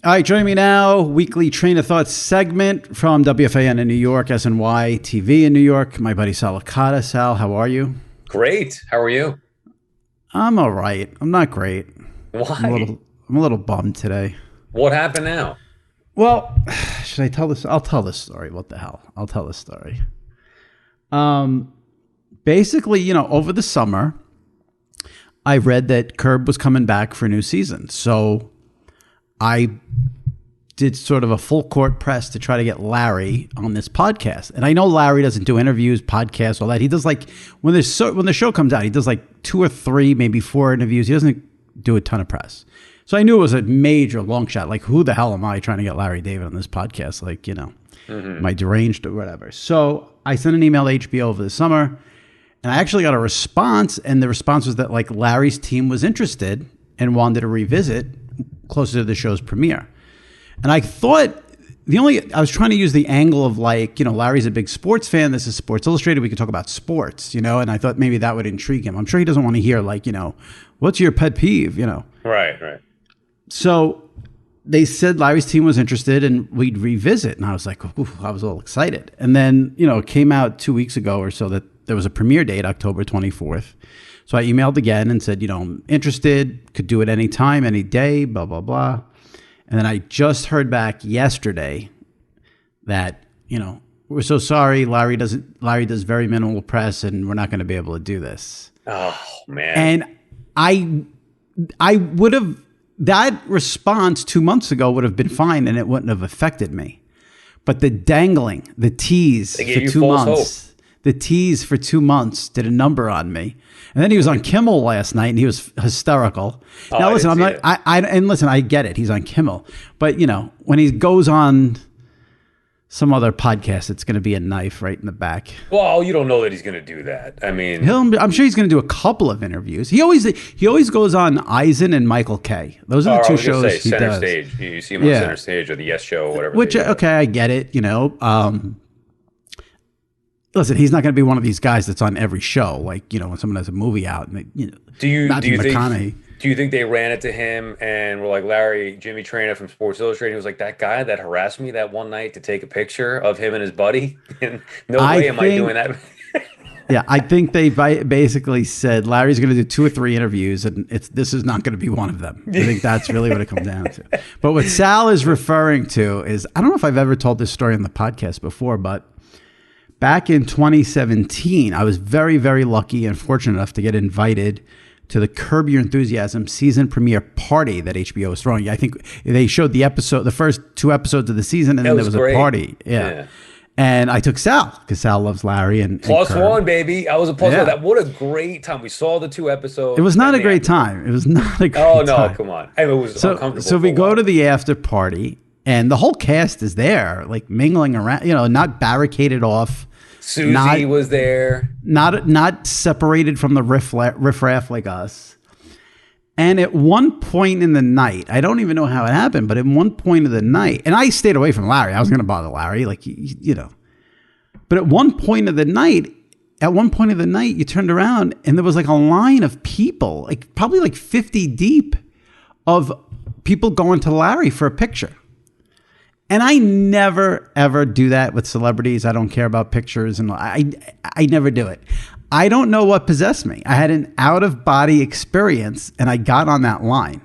All right, joining me now, weekly Train of Thought segment from WFAN in New York, SNY TV in New York, my buddy Sal Licata. Sal, how are you? Great. How are you? I'm all right. I'm not great. Why? I'm a little bummed today. What happened now? Well, should I tell this? I'll tell this story. What the hell? I'll tell this story. Basically, over the summer, I read that Curb was coming back for a new season. So I did sort of a full court press to try to get Larry on this podcast. And I know Larry doesn't do interviews, podcasts, all that. He does like, when the show comes out, he does like 2 or 3, maybe 4 interviews. He doesn't do a ton of press. So I knew it was a major long shot. Like, who the hell am I trying to get Larry David on this podcast? Like, am I deranged or whatever? So I sent an email to HBO over the summer, and I actually got a response, and the response was that like Larry's team was interested and wanted to revisit closer to the show's premiere. And I thought I was trying to use the angle of like, Larry's a big sports fan. This is Sports Illustrated. We could talk about sports, and I thought maybe that would intrigue him. I'm sure he doesn't want to hear like, what's your pet peeve, Right. So they said Larry's team was interested and we'd revisit. And I was like, I was all excited. And then, it came out 2 weeks ago or so that there was a premiere date, October 24th. So I emailed again and said, I'm interested, could do it any time, any day, blah, blah, blah. And then I just heard back yesterday that, we're so sorry. Larry does very minimal press and we're not going to be able to do this. Oh, man. And I would have, that response 2 months ago would have been fine and it wouldn't have affected me. But the dangling, the tease for 2 months, the tease for 2 months did a number on me. And then he was on Kimmel last night and he was hysterical. Now listen, I get it. He's on Kimmel. But when he goes on some other podcast, it's going to be a knife right in the back. Well, you don't know that he's going to do that. I mean, I'm sure he's going to do a couple of interviews. He always goes on Eisen and Michael K. Those are the two shows he Center does. Stage. You see him on Center Stage or the Yes Show or whatever. Which, okay, I get it. Listen, he's not going to be one of these guys that's on every show. Like, when someone has a movie out, and do you think they ran it to him and were like, Larry, Jimmy Traina from Sports Illustrated, he was like, that guy that harassed me that one night to take a picture of him and his buddy? And I doing that. Yeah, I think they basically said Larry's going to do 2 or 3 interviews, and this is not going to be one of them. I think that's really what it comes down to. But what Sal is referring to is, I don't know if I've ever told this story on the podcast before, but back in 2017, I was very, very lucky and fortunate enough to get invited to the Curb Your Enthusiasm season premiere party that HBO was throwing. I think they showed the first 2 episodes of the season, and then there was a party. Yeah. And I took Sal because Sal loves Larry and +1, baby. I was a +1. That what a great time. We saw the 2 episodes. It was not a great time. It was not a great time. Oh no, come on. It was uncomfortable. So we go to the after party, and the whole cast is there, like mingling around. Not barricaded off. Susie was there. Not separated from the riffraff like us. And at one point in the night, I don't even know how it happened, but at one point of the night, and I stayed away from Larry. I was going to bother Larry, But at one point of the night, you turned around and there was like a line of people, like probably like 50 deep, of people going to Larry for a picture. And I never, ever do that with celebrities. I don't care about pictures, and I never do it. I don't know what possessed me. I had an out-of-body experience, and I got on that line.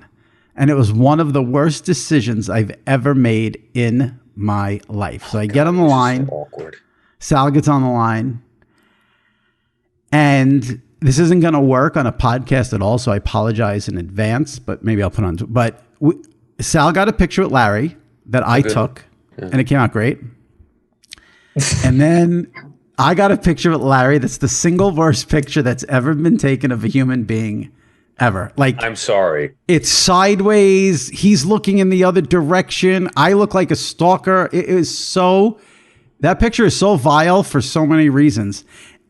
And it was one of the worst decisions I've ever made in my life. So I get on the line. So awkward. Sal gets on the line. And this isn't going to work on a podcast at all, so I apologize in advance, but maybe I'll put on. But Sal got a picture with Larry that I took, and it came out great. And then I got a picture with Larry that's the single worst picture that's ever been taken of a human being ever. Like, I'm sorry. It's sideways. He's looking in the other direction. I look like a stalker. That picture is so vile for so many reasons.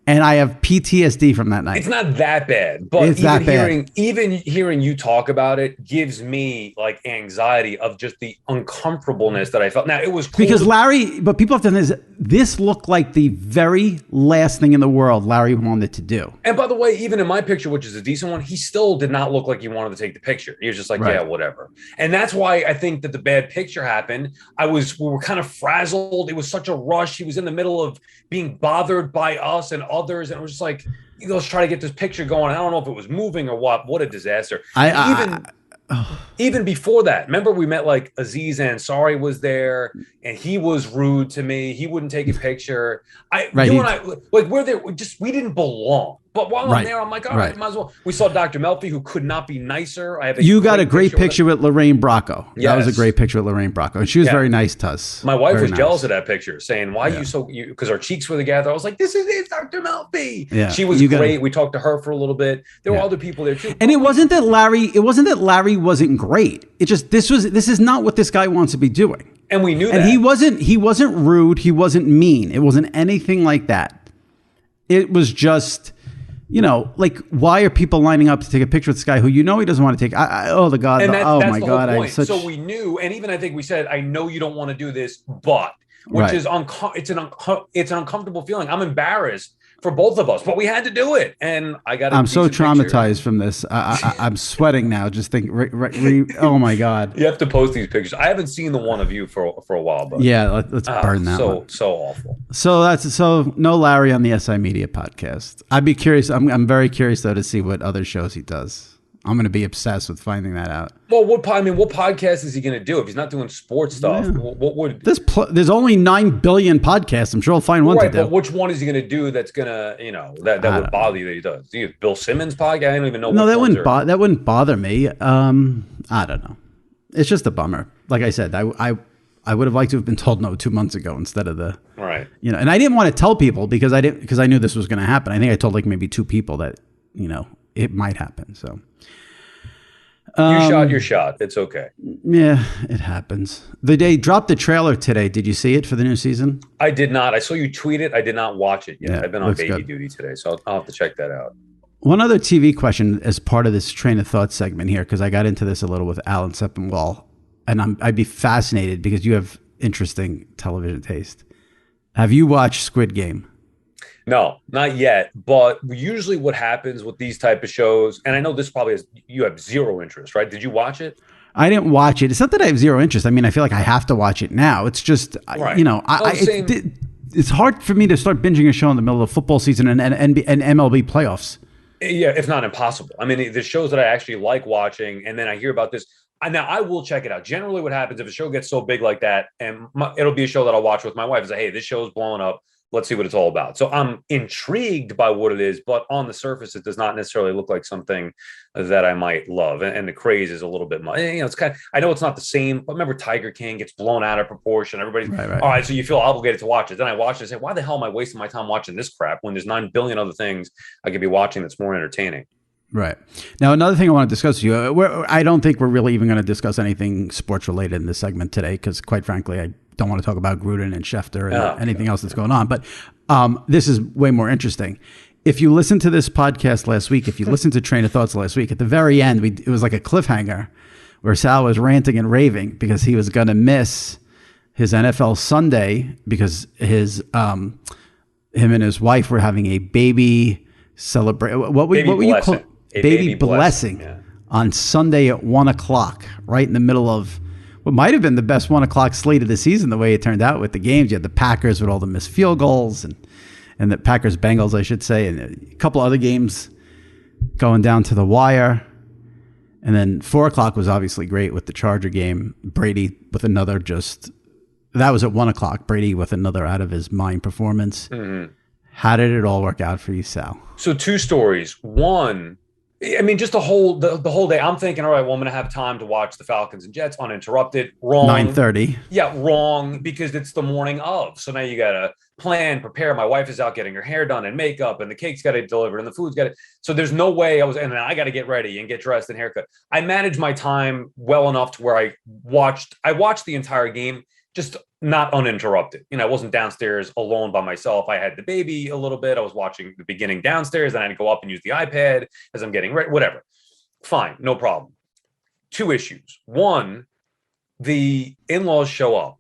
And I have PTSD from that night. It's not that bad, but even hearing you talk about it gives me like anxiety of just the uncomfortableness that I felt. Now it was cool because Larry, but people have done this looked like the very last thing in the world Larry wanted to do. And by the way, even in my picture, which is a decent one, he still did not look like he wanted to take the picture. He was just like, yeah, whatever. And that's why I think that the bad picture happened. We were kind of frazzled. It was such a rush. He was in the middle of being bothered by us and others, and it was just like, let's try to get this picture going. I don't know if it was moving or what a disaster. Even before that, remember we met like Aziz Ansari was there, and he was rude to me. He wouldn't take a picture. You and I, like, we're there. We didn't belong. But while I'm there, I'm like, all right, might as well. We saw Dr. Melfi, who could not be nicer. You got a great picture with Lorraine Bracco. Yes. That was a great picture with Lorraine Bracco. And she was very nice to us. My wife was jealous of that picture, saying, why are you so, because our cheeks were together. I was like, this is Dr. Melfi. Yeah. She was great. We talked to her for a little bit. There were other people there too. And it wasn't that Larry wasn't great. It just, this is not what this guy wants to be doing. And we knew that. And he wasn't rude. He wasn't mean. It wasn't anything like that. It was just, like, why are people lining up to take a picture with this guy who he doesn't want to take? Oh my God! So we knew, and even I think we said, I know you don't want to do this, but is it's an uncomfortable feeling. I'm embarrassed for both of us, but we had to do it, and I'm so traumatized from this. I'm sweating now. Just think, oh my God! You have to post these pictures. I haven't seen the one of you for a while, but let's burn that one. So awful. So no Larry on the SI Media podcast. I'd be curious. I'm very curious though to see what other shows he does. I'm going to be obsessed with finding that out. Well, what podcast is he going to do if he's not doing sports stuff? Yeah. What would there's only 9 billion podcasts. I'm sure he'll find one to do. But which one is he going to do that's going to, that would bother you that he does? Do you have Bill Simmons podcast? I don't even know. No, that wouldn't bother me. I don't know. It's just a bummer. Like I said, I would have liked to have been told no 2 months ago instead of the right. And I didn't want to tell people because I knew this was going to happen. I think I told like maybe 2 people that it might happen. So. You shot your shot. It's okay. Yeah, it happens. They dropped the trailer today. Did you see it for the new season? I did not. I saw you tweet it. I did not watch it yet. Yeah, I've been on baby duty today, so I'll have to check that out. One other TV question as part of this train of thought segment here, because I got into this a little with Alan Sepinwall, and I'd be fascinated because you have interesting television taste. Have you watched Squid Game? No, not yet. But usually what happens with these type of shows, and I know this probably is, you have zero interest, right? Did you watch it? I didn't watch it. It's not that I have zero interest. I mean, I feel like I have to watch it now. It's just, right. It's hard for me to start binging a show in the middle of football season and MLB playoffs. Yeah, if not impossible. I mean, the shows that I actually like watching, and then I hear about this. Now, I will check it out. Generally, what happens if a show gets so big like that, and it'll be a show that I'll watch with my wife, is like, hey, this show's blowing up. Let's see what it's all about. So I'm intrigued by what it is, but on the surface, it does not necessarily look like something that I might love. And the craze is a little bit much. It's kind of, I know it's not the same, but remember Tiger King gets blown out of proportion. Everybody's right. All right. So you feel obligated to watch it. Then I watch it and say, why the hell am I wasting my time watching this crap when there's 9 billion other things I could be watching that's more entertaining? Right. Now, another thing I want to discuss with you, I don't think we're really even going to discuss anything sports related in this segment today, because quite frankly, I don't want to talk about Gruden and Schefter and anything else that's going on. But this is way more interesting. If you listen to this podcast last week, if you listen to Train of Thoughts last week, at the very end, it was like a cliffhanger where Sal was ranting and raving because he was going to miss his NFL Sunday because him and his wife were having a baby celebration. What were you calling? Baby blessing on Sunday at 1:00, right in the middle of what might have been the best 1:00 slate of the season, the way it turned out with the games. You had the Packers with all the missed field goals and the Packers Bengals, I should say, and a couple other games going down to the wire. And then 4:00 was obviously great with the Charger game. Brady with another that was at 1:00. Brady with another out of his mind performance. Mm-hmm. How did it all work out for you, Sal? So 2 stories. One, I mean, just the whole day, I'm thinking, all right, well, I'm going to have time to watch the Falcons and Jets uninterrupted. Wrong. 9:30. Yeah, wrong, because it's the morning of. So now you got to plan, prepare. My wife is out getting her hair done and makeup, and the cake's got to get delivered, and the food's got to. So there's no way and then I got to get ready and get dressed and haircut. I managed my time well enough to where I watched the entire game, just not uninterrupted. I wasn't downstairs alone by myself. I had the baby a little bit. I was watching the beginning downstairs. Then I had to go up and use the iPad as I'm getting ready, whatever. Fine. No problem. 2 issues. One, the in-laws show up.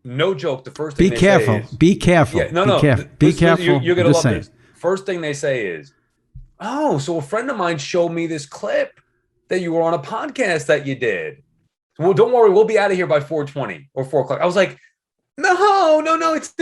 No joke. The first thing be careful. Be careful. Yeah, be careful. You're going to love this. First thing they say is, oh, so a friend of mine showed me this clip that you were on a podcast that you did. Well, don't worry. We'll be out of here by 4:20 or 4:00. I was like, no. It's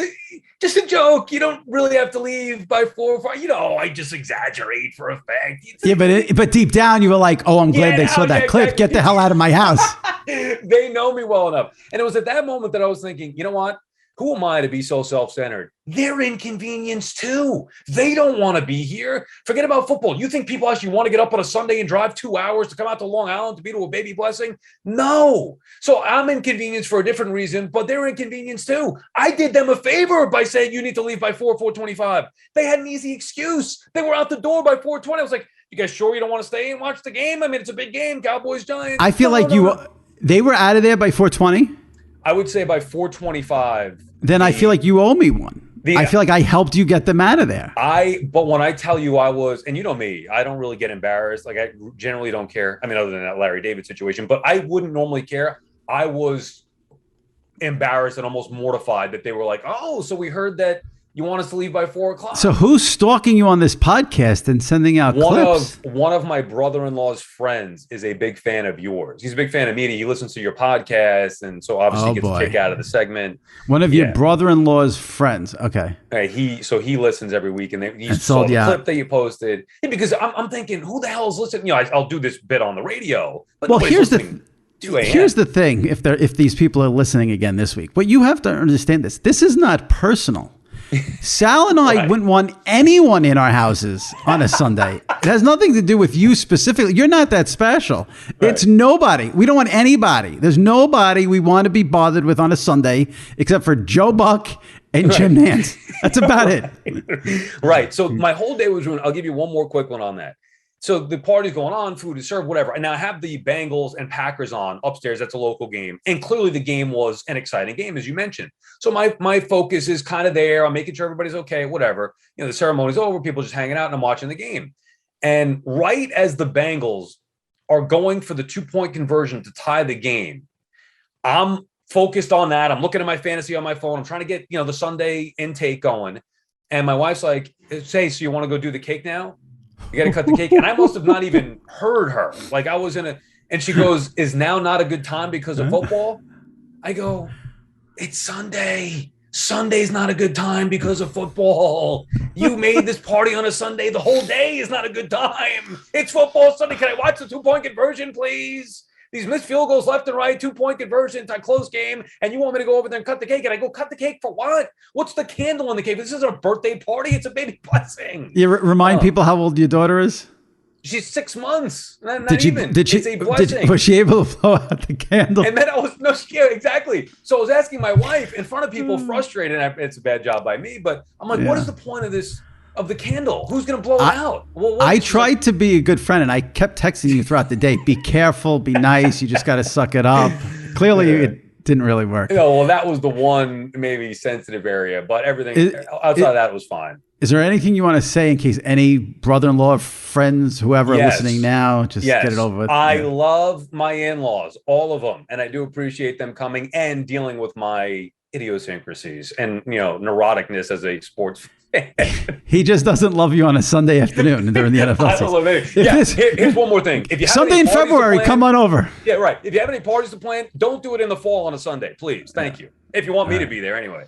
just a joke. You don't really have to leave by 4 or 5. I just exaggerate for effect. Yeah, but deep down you were like, oh, I'm glad they saw that clip. Get the hell out of my house. They know me well enough. And it was at that moment that I was thinking, you know what? Who am I to be so self-centered? They're inconvenienced too. They don't want to be here. Forget about football. You think people actually want to get up on a Sunday and drive 2 hours to come out to Long Island to be to a baby blessing? No. So I'm inconvenienced for a different reason, but they're inconvenienced too. I did them a favor by saying you need to leave by 4:25. They had an easy excuse. They were out the door by 4:20. I was like, you guys sure you don't want to stay and watch the game? I mean, it's a big game, Cowboys, Giants. I feel they were out of there by 4:20. I would say by 4:25. Then I feel like you owe me one. I feel like I helped you get them out of there. But when I tell you I was, and you know me, I don't really get embarrassed. Like I generally don't care. I mean, other than that Larry David situation, but I wouldn't normally care. I was embarrassed and almost mortified that they were like, oh, so we heard that you want us to leave by 4:00. So who's stalking you on this podcast and sending out clips? One of my brother-in-law's friends is a big fan of yours. He's a big fan of me. And he listens to your podcast, and so obviously he gets a kick out of the segment. One of your brother-in-law's friends. Okay. He listens every week, and he saw the clip that you posted. Yeah, because I'm thinking, who the hell is listening? I'll do this bit on the radio. But here's the thing. If these people are listening again this week, but you have to understand this. This is not personal. Sal and I wouldn't want anyone in our houses on a Sunday. It has nothing to do with you specifically. You're not that special. Right. It's nobody. We don't want anybody. There's nobody we want to be bothered with on a Sunday except for Joe Buck and Jim Nance. That's about it. Right. So my whole day was ruined. I'll give you one more quick one on that. So the party's going on, food is served, whatever. And now I have the Bengals and Packers on upstairs. That's a local game. And clearly the game was an exciting game, as you mentioned. So my focus is kind of there. I'm making sure everybody's okay, whatever. The ceremony's over, people just hanging out, and I'm watching the game. And right as the Bengals are going for the 2-point conversion to tie the game, I'm focused on that. I'm looking at my fantasy on my phone. I'm trying to get, the Sunday intake going. And my wife's like, "Say, so you want to go do the cake now? You got to cut the cake." And I must have not even heard her. Like I was and she goes, "Is now not a good time because of football?" I go, "It's Sunday. Sunday's not a good time because of football. You made this party on a Sunday. The whole day is not a good time. It's football Sunday. Can I watch the 2-point conversion, please? These missed field goals left and right, 2-point conversion, close game, and you want me to go over there and cut the cake?" And I go, "Cut the cake for what? What's the candle on the cake? This isn't a birthday party. It's a baby blessing." You remind people how old your daughter is? She's 6 months. It's a blessing. Was she able to blow out the candle? And then exactly. So I was asking my wife in front of people, frustrated. It's a bad job by me, but I'm like, what is the point of this? Of the candle? Who's going to blow it out? I tried to be a good friend, and I kept texting you throughout the day. Be careful, be nice. You just got to suck it up. Clearly, it didn't really work. That was the one maybe sensitive area, but everything outside of that was fine. Is there anything you want to say in case any brother-in-law, friends, whoever are listening now, just get it over with? I love my in-laws, all of them, and I do appreciate them coming and dealing with my idiosyncrasies and neuroticness as a sports fan. He just doesn't love you on a Sunday afternoon during the NFL I don't love it. Here's one more thing. If you have Sunday in February, come on over. Yeah, right. If you have any parties to plan, don't do it in the fall on a Sunday, please. Thank you. If you want me to be there anyway.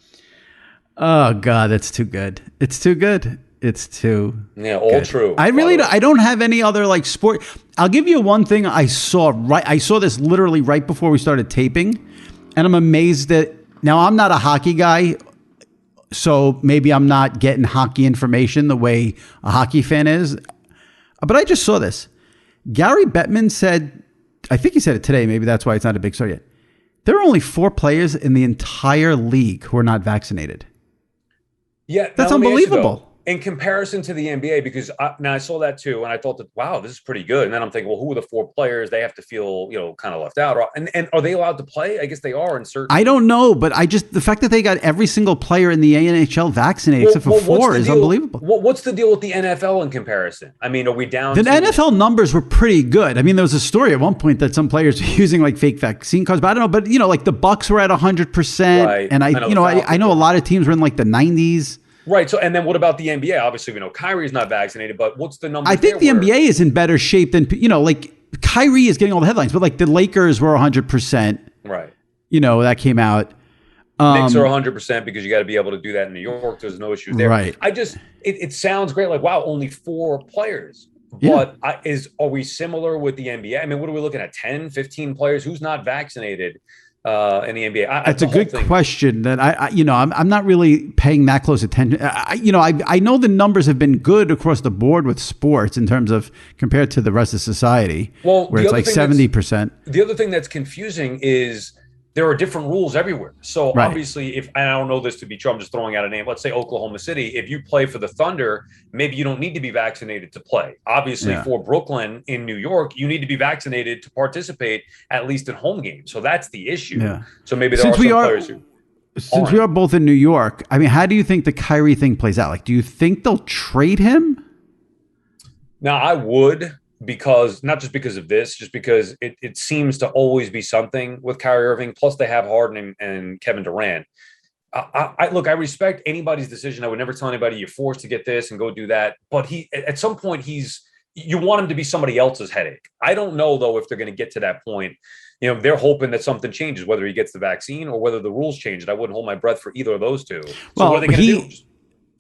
Oh God, that's too good. It's too good. It's too all good. True. I don't have any other sport. I'll give you one thing I saw. I saw this literally right before we started taping, and I'm amazed that now I'm not a hockey guy. So maybe I'm not getting hockey information the way a hockey fan is. But I just saw this. Gary Bettman said, I think he said it today, maybe that's why it's not a big story yet. There are only 4 players in the entire league who are not vaccinated. Yeah. That's unbelievable. In comparison to the NBA, because I saw that too, and I thought that, wow, this is pretty good. And then I'm thinking, well, who are the 4 players? They have to feel, kind of left out. And are they allowed to play? I guess they are in certain. I don't know, but the fact that they got every single player in the NHL vaccinated except for 4 is unbelievable. What's the deal with the NFL in comparison? I mean, are we down? The NFL numbers were pretty good. I mean, there was a story at one point that some players were using fake vaccine cards, but I don't know. But the Bucks were at 100%, right. And I know a lot of teams were in the 90s. Right. So, and then what about the NBA? Obviously, we know Kyrie's not vaccinated, but what's the number? I think the NBA is in better shape than, Kyrie is getting all the headlines, but the Lakers were 100%. Right. That came out. Knicks are 100% because you got to be able to do that in New York. There's no issues there. Right. It sounds great. Wow, only 4 players. But are we similar with the NBA? I mean, what are we looking at? 10, 15 players? Who's not vaccinated? In the NBA? That's a good question that I'm not really paying that close attention. I know the numbers have been good across the board with sports in terms of compared to the rest of society, where it's 70%. The other thing that's confusing is there are different rules everywhere. So obviously, and I don't know this to be true, I'm just throwing out a name. Let's say Oklahoma City. If you play for the Thunder, maybe you don't need to be vaccinated to play. Obviously, for Brooklyn in New York, you need to be vaccinated to participate at least in home games. So that's the issue. Yeah. So maybe there are some players who. Since we are both in New York, I mean, how do you think the Kyrie thing plays out? Do you think they'll trade him? Now, I would. Because not just because of this, just because it seems to always be something with Kyrie Irving. Plus, they have Harden and Kevin Durant. I respect anybody's decision. I would never tell anybody you're forced to get this and go do that. But at some point, you want him to be somebody else's headache. I don't know though if they're going to get to that point. They're hoping that something changes, whether he gets the vaccine or whether the rules change. And I wouldn't hold my breath for either of those two. So what are they going to do?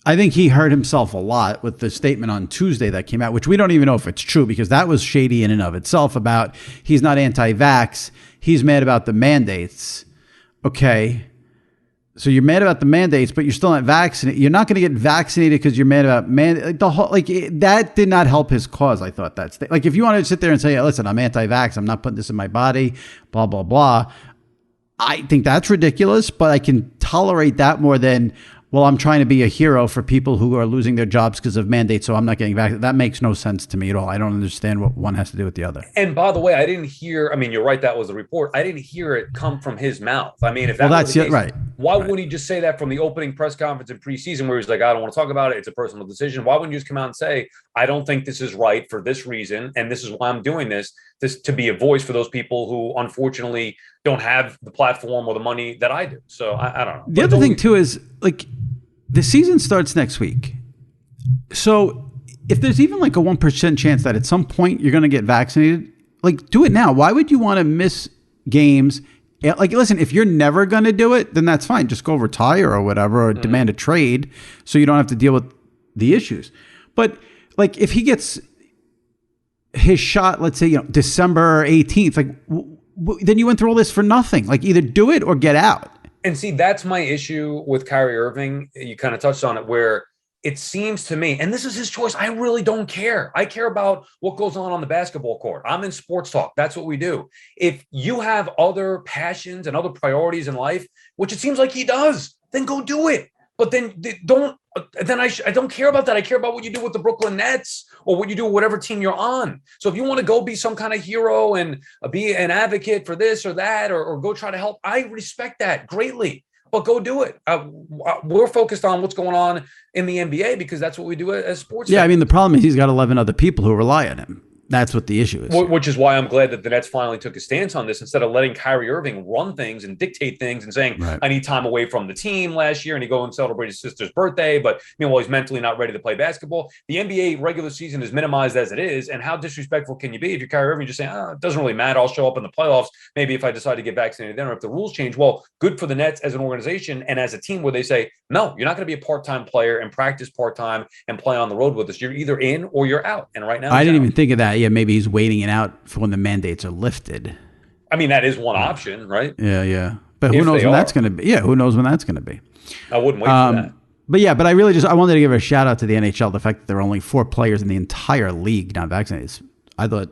I think he hurt himself a lot with the statement on Tuesday that came out, which we don't even know if it's true because that was shady in and of itself about he's not anti-vax. He's mad about the mandates. Okay. So you're mad about the mandates, but you're still not vaccinated. You're not going to get vaccinated because you're mad about that did not help his cause. I thought that's if you wanted to sit there and say, hey, listen, I'm anti-vax. I'm not putting this in my body, blah, blah, blah. I think that's ridiculous, but I can tolerate that more than, well, I'm trying to be a hero for people who are losing their jobs because of mandates, so I'm not getting vaccinated. That makes no sense to me at all. I don't understand what one has to do with the other. And by the way, I didn't hear, I mean, you're right, that was the report. I didn't hear it come from his mouth. I mean, if that was the case, right. Why wouldn't he just say that from the opening press conference in preseason where he's like, I don't want to talk about it. It's a personal decision. Why wouldn't you just come out and say, I don't think this is right for this reason, and this is why I'm doing this to be a voice for those people who unfortunately don't have the platform or the money that I do. So I don't know. The other thing too is, like, the season starts next week. So if there's even like a 1% chance that at some point you're going to get vaccinated, like, do it now. Why would you want to miss games? Like, listen, if you're never going to do it, then that's fine. Just go retire or whatever, or demand a trade so you don't have to deal with the issues. But like, if he gets his shot, let's say, December 18th, like, then you went through all this for nothing. Like, either do it or get out. And see, that's my issue with Kyrie Irving. You kind of touched on it, where it seems to me, and this is his choice, I really don't care. I care about what goes on the basketball court. I'm in sports talk. That's what we do. If you have other passions and other priorities in life, which it seems like he does, then go do it. But then I don't care about that. I care about what you do with the Brooklyn Nets or what you do with whatever team you're on. So if you want to go be some kind of hero and be an advocate for this or that, or go try to help, I respect that greatly. But go do it. We're focused on what's going on in the NBA because that's what we do as sports fans. I mean, the problem is he's got 11 other people who rely on him. That's what the issue is. Which is why I'm glad that the Nets finally took a stance on this instead of letting Kyrie Irving run things and dictate things and saying, I need time away from the team last year. And he go and celebrate his sister's birthday. But meanwhile, he's mentally not ready to play basketball. The NBA regular season is minimized as it is. And how disrespectful can you be if you're Kyrie Irving just saying, it doesn't really matter. I'll show up in the playoffs. Maybe if I decide to get vaccinated then, or if the rules change. Well, good for the Nets as an organization and as a team where they say, no, you're not going to be a part-time player and practice part-time and play on the road with us. You're either in or you're out. And right now, I didn't even think of that. Yeah, maybe he's waiting it out for when the mandates are lifted. I mean, that is one option, right? Yeah. But who knows when that's going to be? Yeah, who knows when that's going to be? I wouldn't wait for that. But I wanted to give a shout out to the NHL. The fact that there are only 4 players in the entire league not vaccinated. I'm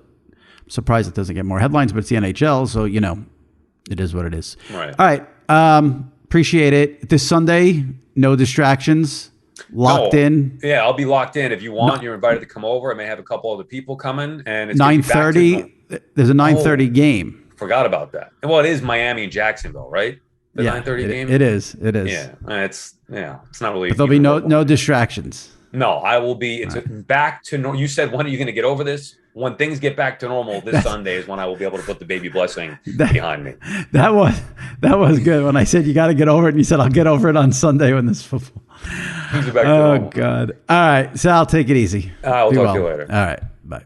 surprised it doesn't get more headlines, but it's the NHL, so it is what it is. Right. All right. Appreciate it. This Sunday, no distractions. Locked in. Yeah, I'll be locked in. If you want, you're invited to come over. I may have a couple other people coming, and it's 9:30. There's a 9:30 game. Forgot about that. Well, it is Miami and Jacksonville, right? The 9:30 game. It is. Yeah, it's not really. But there'll be no distractions. No, I will be. It's back to normal. You said, when are you going to get over this? When things get back to normal this Sunday is when I will be able to put the baby blessing behind me. That was good. When I said you got to get over it, and you said I'll get over it on Sunday when this football. Oh God! All right, Sal, take it easy. I'll talk to you later. All right, bye.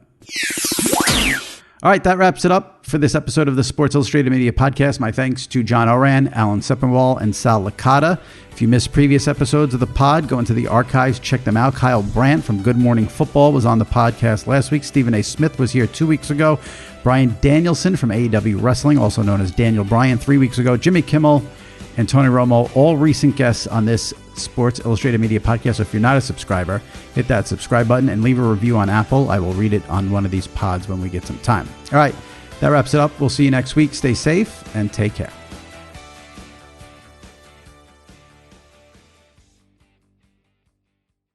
All right, that wraps it up for this episode of the Sports Illustrated Media Podcast. My thanks to John Ourand, Alan Sepinwall, and Sal Licata. If you missed previous episodes of the pod, go into the archives, check them out. Kyle Brandt from Good Morning Football was on the podcast last week. Stephen A. Smith was here 2 weeks ago. Brian Danielson from AEW Wrestling, also known as Daniel Bryan, 3 weeks ago. Jimmy Kimmel and Tony Romo, all recent guests on this Sports Illustrated Media Podcast. So if you're not a subscriber, hit that subscribe button and leave a review on Apple. I will read it on one of these pods when we get some time. All right, that wraps it up. We'll see you next week. Stay safe and take care.